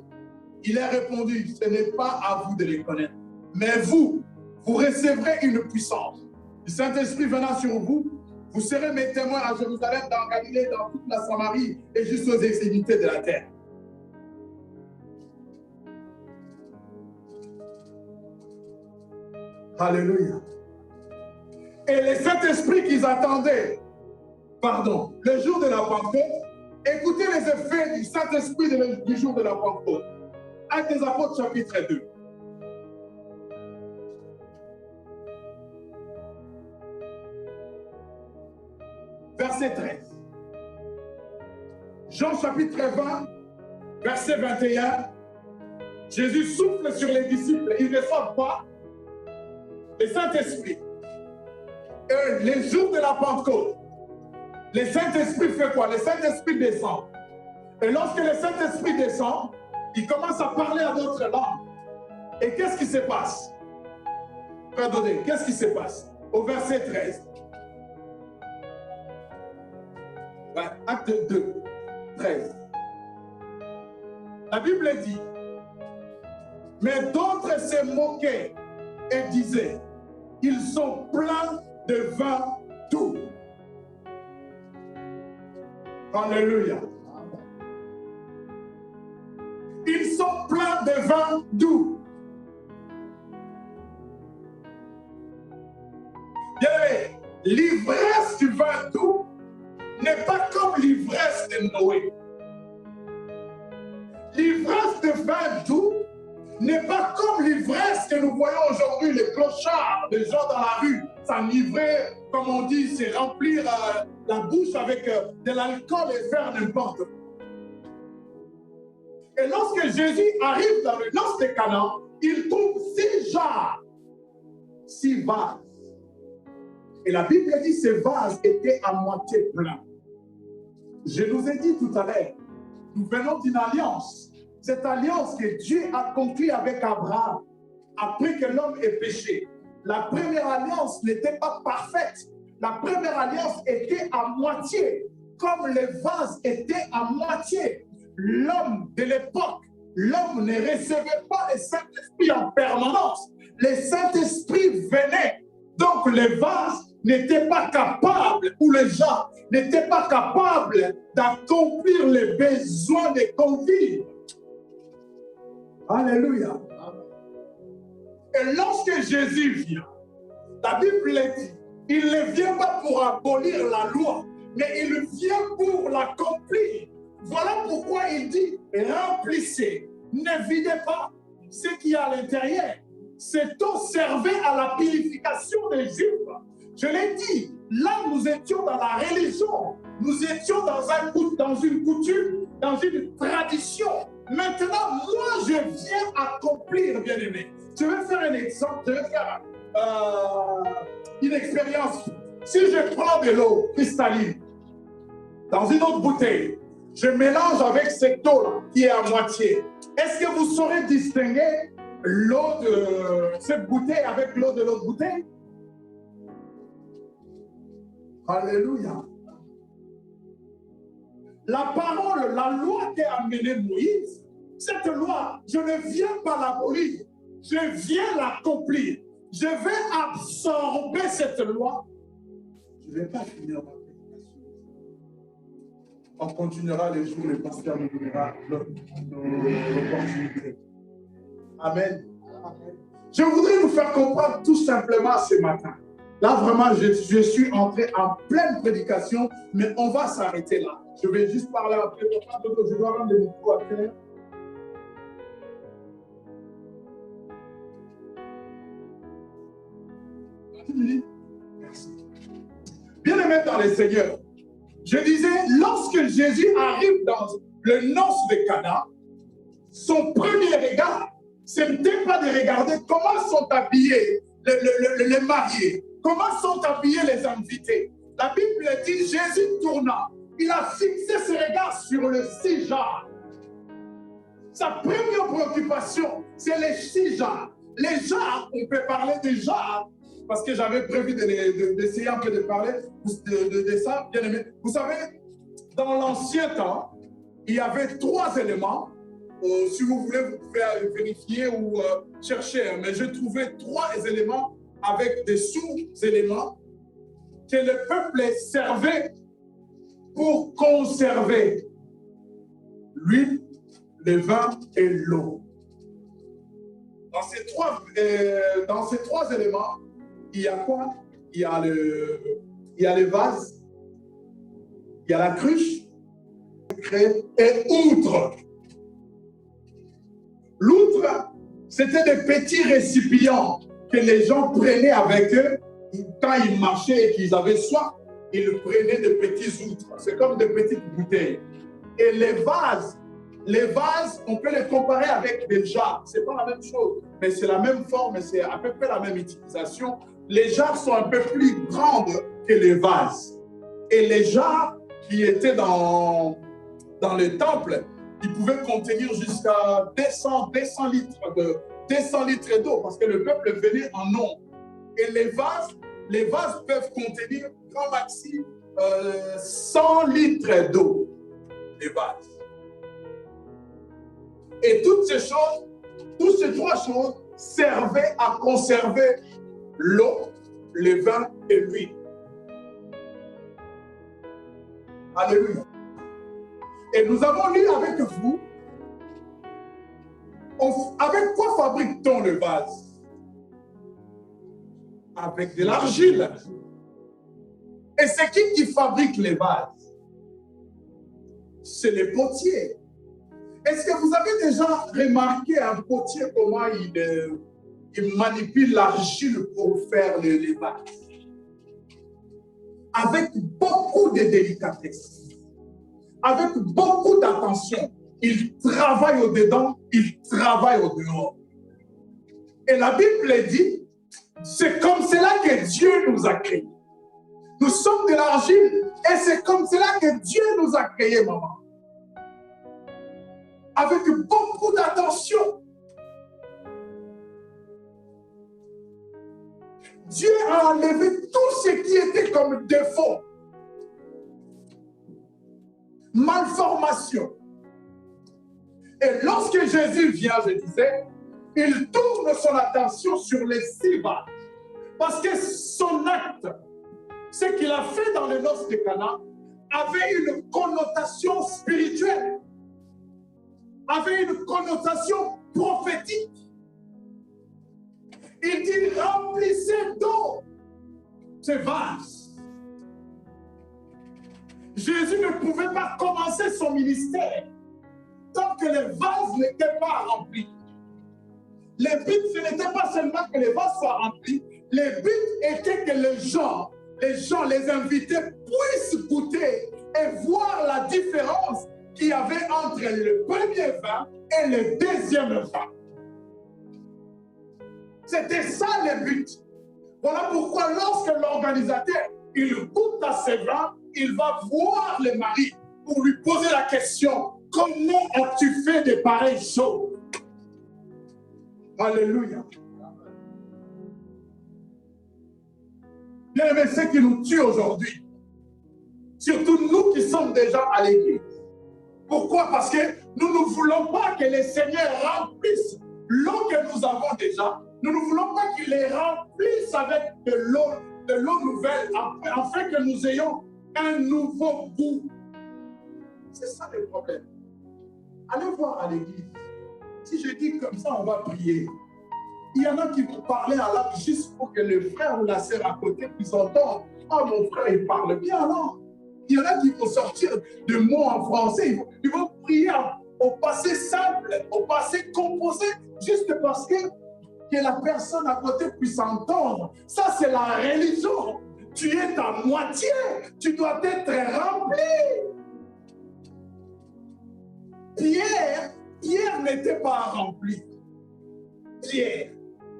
A: Il a répondu, ce n'est pas à vous de les connaître, mais vous recevrez une puissance. Le Saint-Esprit venant sur vous, vous serez mes témoins à Jérusalem, dans Galilée, dans toute la Samarie et jusqu'aux extrémités de la terre. Alléluia. Et le Saint-Esprit qu'ils attendaient, le jour de la Pentecôte, écoutez les effets du Saint-Esprit du jour de la Pentecôte. Actes des Apôtres, chapitre 2. Verset 13. Jean chapitre 20, verset 21. Jésus souffle sur les disciples, ils ne savent pas. Le Saint-Esprit. Et les jours de la Pentecôte, le Saint-Esprit fait quoi? Le Saint-Esprit descend. Et lorsque le Saint-Esprit descend, il commence à parler à d'autres langues. Et qu'est-ce qui se passe? Pardonnez, qu'est-ce qui se passe? Au verset 13. Acte 2, 13. La Bible dit, mais d'autres se moquaient et disaient, ils sont pleins de vin doux. Alléluia. Ils sont pleins de vin doux. Bien, l'ivresse du vin doux n'est pas comme l'ivresse de Noé. L'ivresse de vin doux n'est pas comme l'ivresse que nous voyons aujourd'hui, les clochards, les gens dans la rue, s'enivrer, comme on dit, c'est remplir la bouche avec de l'alcool et faire n'importe quoi. Et lorsque Jésus arrive dans le noces de Cana, il trouve 6 jarres, 6 vases. Et la Bible dit que ces vases étaient à moitié pleins. Je vous ai dit tout à l'heure, nous venons d'une alliance. Cette alliance que Dieu a conclue avec Abraham après que l'homme ait péché. La première alliance n'était pas parfaite. La première alliance était à moitié, comme les vases étaient à moitié. L'homme de l'époque, l'homme ne recevait pas le Saint-Esprit en permanence. Le Saint-Esprit venait. Donc les vases n'étaient pas capables, ou les gens n'étaient pas capables d'accomplir les besoins des convives. Alléluia. Et lorsque Jésus vient, la Bible dit, il ne vient pas pour abolir la loi, mais il vient pour l'accomplir. Voilà pourquoi il dit, remplissez, ne videz pas ce qui est à l'intérieur. Cette eau servait à la purification des Juifs. Je l'ai dit, là nous étions dans la religion, nous étions dans une coutume, dans une tradition. Maintenant, moi je viens accomplir, bien-aimé. Je vais faire un exemple, je vais faire une expérience. Si je prends de l'eau cristalline dans une autre bouteille, je mélange avec cette eau qui est à moitié. Est-ce que vous saurez distinguer l'eau de cette bouteille avec l'eau de l'autre bouteille? Alléluia. La parole, la loi qu'a amenée Moïse, cette loi, je ne viens pas l'abolir, je viens l'accomplir. Je vais absorber cette loi. Je ne vais pas finir ma prédication. On continuera les jours, le pasteur nous donnera nos opportunités. Amen. Je voudrais vous faire comprendre tout simplement ce matin. Là, vraiment, je suis entré en pleine prédication, mais on va s'arrêter là. Je vais juste parler après. Je dois rendre le micro à terre. Merci. Bien-aimé dans les Seigneurs, je disais, lorsque Jésus arrive dans le noces de Cana, son premier regard, ce n'était pas de regarder comment sont habillés les mariés. Comment sont habillés les invités? La Bible dit, Jésus tourna. Il a fixé ses regards sur le 6 jars. Sa première préoccupation, c'est les 6 jars. Les jars, on peut parler des jars, parce que j'avais prévu d'essayer un peu de parler de ça, bien aimé. Vous savez, dans l'ancien temps, il y avait 3 éléments. Si vous voulez, vous pouvez vérifier ou chercher. Mais j'ai trouvé 3 éléments avec des sous-éléments que le peuple servait pour conserver l'huile, le vin et l'eau. Dans ces 3 éléments, il y a quoi? Il y a le vase, il y a la cruche et outre. L'outre, c'était des petits récipients que les gens prenaient avec eux quand ils marchaient et qu'ils avaient soif. Ils prenaient de petits outres. C'est comme des petites bouteilles. Et les vases, on peut les comparer avec des jarres. Ce n'est pas la même chose, mais c'est la même forme et c'est à peu près la même utilisation. Les jarres sont un peu plus grandes que les vases. Et les jarres qui étaient dans le temple, ils pouvaient contenir jusqu'à 200 litres d'eau parce que le peuple venait en nombre. Et les vases peuvent contenir grand maxi 100 litres d'eau. Les vases. Et toutes ces 3 choses servaient à conserver l'eau, le vin et l'huile. Alléluia. Et nous avons lu avec vous, avec quoi fabrique-t-on le vase? Avec de l'argile. Et c'est qui fabrique les vases? C'est les potiers. Est-ce que vous avez déjà remarqué un potier, comment il manipule l'argile pour faire les vases? Avec beaucoup de délicatesse, avec beaucoup d'attention. Il travaille au-dedans, il travaille au-dehors. Et la Bible dit, c'est comme cela que Dieu nous a créés. Nous sommes de l'argile et c'est comme cela que Dieu nous a créés, maman. Avec beaucoup d'attention. Dieu a enlevé tout ce qui était comme défaut. Malformation. Et lorsque Jésus vient, je disais, il tourne son attention sur les 6 vases. Parce que son acte, ce qu'il a fait dans les noces de Cana, avait une connotation spirituelle, avait une connotation prophétique. Il dit, remplissez d'eau ces vases. Jésus ne pouvait pas commencer son ministère tant que les vases n'étaient pas remplis. Le but, ce n'était pas seulement que les vases soient remplis, le but était que les gens, les invités puissent goûter et voir la différence qu'il y avait entre le premier vin et le deuxième vin. C'était ça le but. Voilà pourquoi lorsque l'organisateur, il goûte à ses vins, il va voir le mari pour lui poser la question, comment as-tu fait de pareilles choses? Alléluia. Bien aimé, ce qui nous tue aujourd'hui, surtout nous qui sommes déjà à l'église. Pourquoi? Parce que nous ne voulons pas que le Seigneur remplisse l'eau que nous avons déjà. Nous ne voulons pas qu'il les remplisse avec de l'eau nouvelle, afin que nous ayons un nouveau goût. C'est ça le problème. Allez voir à l'église. Si je dis comme ça, on va prier. Il y en a qui vont parler à l'âme juste pour que le frère ou la sœur à côté puisse entendre. Oh, mon frère, il parle bien alors. Il y en a qui vont sortir de mots en français. Ils vont prier au passé simple, au passé composé, juste parce que la personne à côté puisse entendre. Ça, c'est la religion. Tu es à moitié. Tu dois être rempli. Pierre n'était pas rempli. Pierre,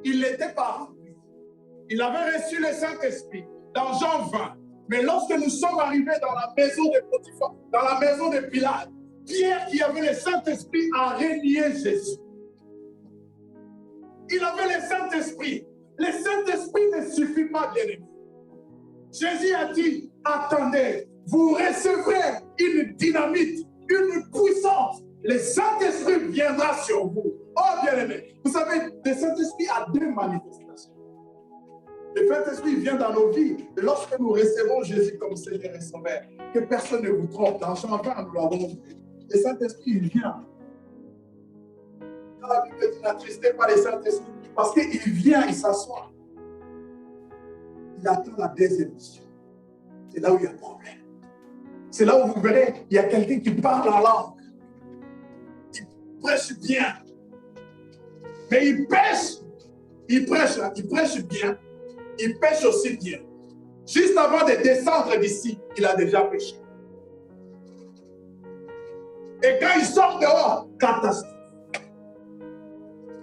A: il n'était pas rempli. Il avait reçu le Saint-Esprit dans Jean 20. Mais lorsque nous sommes arrivés dans la maison de Potiphar, dans la maison de Pilate, Pierre qui avait le Saint-Esprit a renié Jésus. Il avait le Saint-Esprit. Le Saint-Esprit ne suffit pas, bien-aimé. Jésus a dit, attendez, vous recevrez une dynamite, une puissance. Le Saint-Esprit viendra sur vous. Oh, bien-aimé, vous savez, le Saint-Esprit a deux manifestations. Le Saint-Esprit vient dans nos vies. Et lorsque nous recevons Jésus comme Seigneur et Sauveur, que personne ne vous trompe. Dans Jean 20, nous l'avons vu. Le Saint-Esprit, il vient. Dans la Bible dit, n'attristez pas le Saint-Esprit. Parce qu'il vient, il s'assoit. Il attend la deuxième mission. C'est là où il y a un problème. C'est là où vous verrez, il y a quelqu'un qui parle en langue. Il prêche bien. Mais il prêche bien. Il pêche aussi bien. Juste avant de descendre d'ici, il a déjà pêché. Et quand il sort dehors, catastrophe.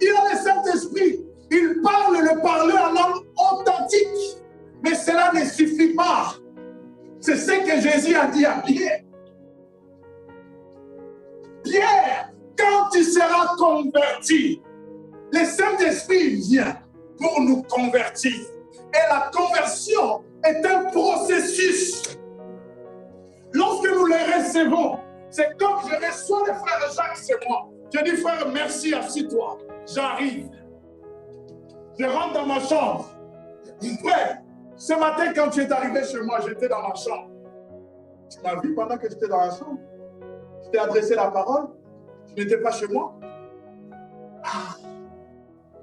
A: Il a le Saint-Esprit. Il parle le parler en langue authentique. Mais cela ne suffit pas. C'est ce que Jésus a dit à Pierre. Pierre, quand tu seras converti, le Saint-Esprit vient pour nous convertir. Et la conversion est un processus. Lorsque nous les recevons, c'est comme je reçois le frère Jacques, c'est moi. Je dis, frère, merci, assis-toi. J'arrive. Je rentre dans ma chambre. Frère, ce matin, quand tu es arrivé chez moi, j'étais dans ma chambre. Tu m'as vu pendant que j'étais dans la chambre. Je t'ai adressé la parole. Tu n'étais pas chez moi. Ah.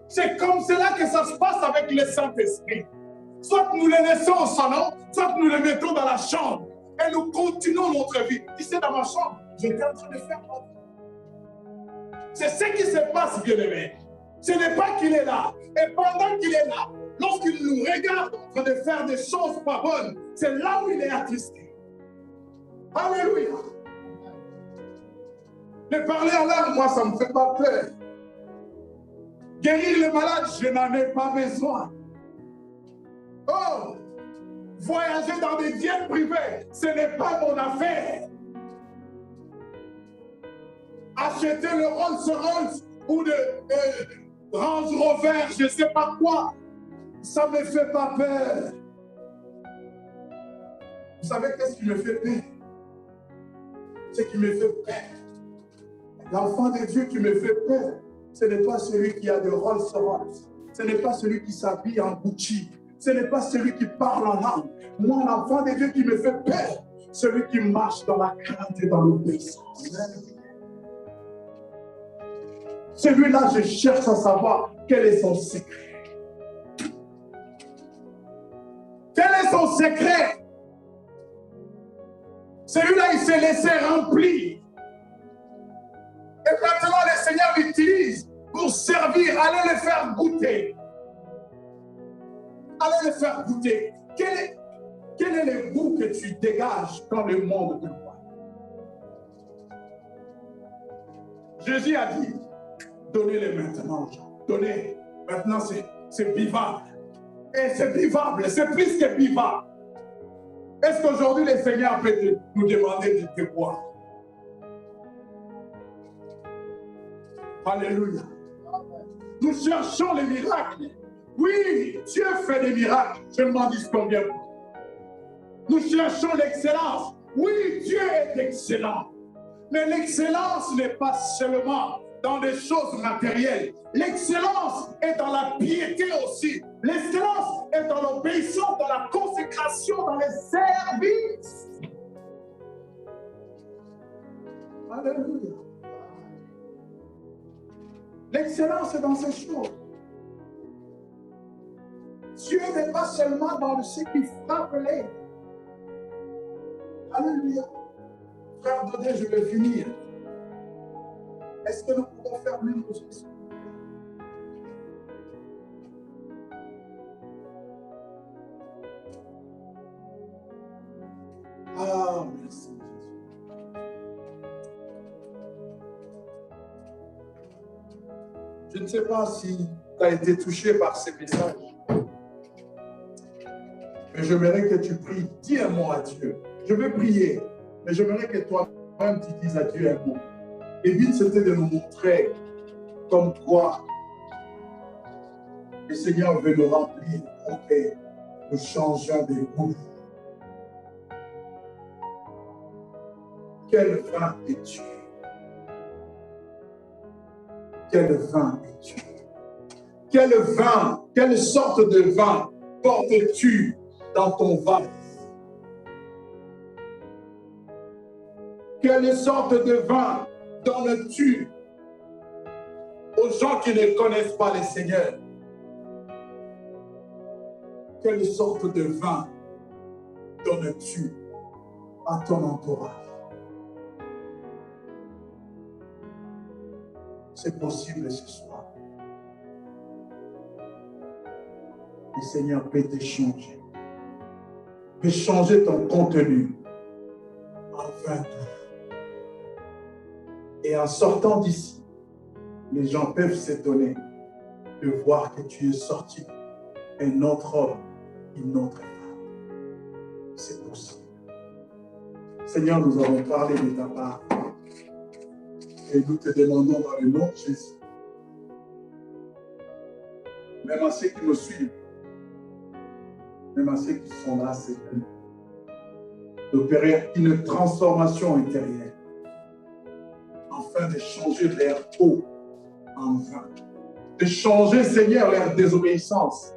A: C'est comme cela que ça se passe avec le Saint-Esprit. Soit nous le laissons au salon, soit nous le mettons dans la chambre. Et nous continuons notre vie. Tu sais, dans ma chambre, j'étais en train de faire ma vie. C'est ce qui se passe, bien-aimé. Ce n'est pas qu'il est là. Et pendant qu'il est là, lorsqu'il nous regarde en train de faire des choses pas bonnes, c'est là où il est attristé. Alléluia. De parler en langue, moi, ça ne me fait pas peur. Guérir les malades, je n'en ai pas besoin. Oh, voyager dans des jets privés, ce n'est pas mon affaire. Acheter le Rolls-Royce ou le Range Rover, je ne sais pas quoi, ça ne me fait pas peur. Vous savez qu'est-ce qui me fait peur? Ce qui me fait peur. L'enfant de Dieu qui me fait peur, ce n'est pas celui qui a de Rolls-Royce. Ce n'est pas celui qui s'habille en Gucci. Ce n'est pas celui qui parle en langue. Moi, l'enfant de Dieu qui me fait peur, celui qui marche dans la crainte et dans l'obéissance. Celui-là, je cherche à savoir quel est son secret. Quel est son secret? Celui-là, il s'est laissé remplir. Et maintenant, le Seigneur l'utilise pour servir. Allez le faire goûter. Allez le faire goûter. Quel est le goût que tu dégages quand le monde te voit? Jésus a dit, donnez-les maintenant aux gens. Donnez. Maintenant, c'est vivable. Et c'est vivable. C'est plus que vivable. Est-ce qu'aujourd'hui, le Seigneur peut nous demander de te boire? Alléluia. Nous cherchons les miracles. Oui, Dieu fait des miracles. Je ne m'en dis combien. Nous cherchons l'excellence. Oui, Dieu est excellent. Mais l'excellence n'est pas seulement dans des choses matérielles. L'excellence est dans la piété aussi. L'excellence est dans l'obéissance, dans la consécration, dans les services. Alléluia. L'excellence est dans ces choses. Dieu n'est pas seulement dans ce qui frappe les. Alléluia. Frère Dodé, je vais finir. Est-ce que nous pouvons fermer nos yeux? Ah, merci. Je ne sais pas si tu as été touché par ces messages. Mais j'aimerais que tu pries. Dis un mot à Dieu. Je vais prier, mais j'aimerais que toi-même tu dises à Dieu un mot. Évite c'était de nous montrer comme quoi le Seigneur veut nous remplir pour que nous changions de goût. Quel vin es-tu? Quel vin es-tu? Quel vin, quelle sorte de vin portes-tu dans ton vase? Quelle sorte de vin donnes-tu aux gens qui ne connaissent pas le Seigneur? Quelle sorte de vin donnes-tu à ton entourage? C'est possible ce soir. Le Seigneur peut te changer. Peut changer ton contenu en vin doux. Et en sortant d'ici, les gens peuvent s'étonner de voir que tu es sorti un autre homme, une autre femme. C'est possible. Seigneur, nous avons parlé de ta part. Et nous te demandons dans le nom de Jésus, même à ceux qui nous suivent, même à ceux qui sont là, Seigneur, d'opérer une transformation intérieure, afin de changer leur eau en vin, de changer, Seigneur, leur désobéissance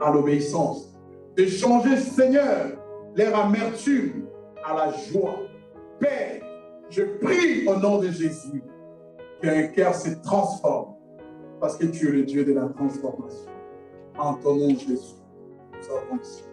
A: à l'obéissance, de changer, Seigneur, leur amertume à la joie. Père, je prie au nom de Jésus qu'un cœur se transforme parce que tu es le Dieu de la transformation. En ton nom, Jésus, nous avons ici.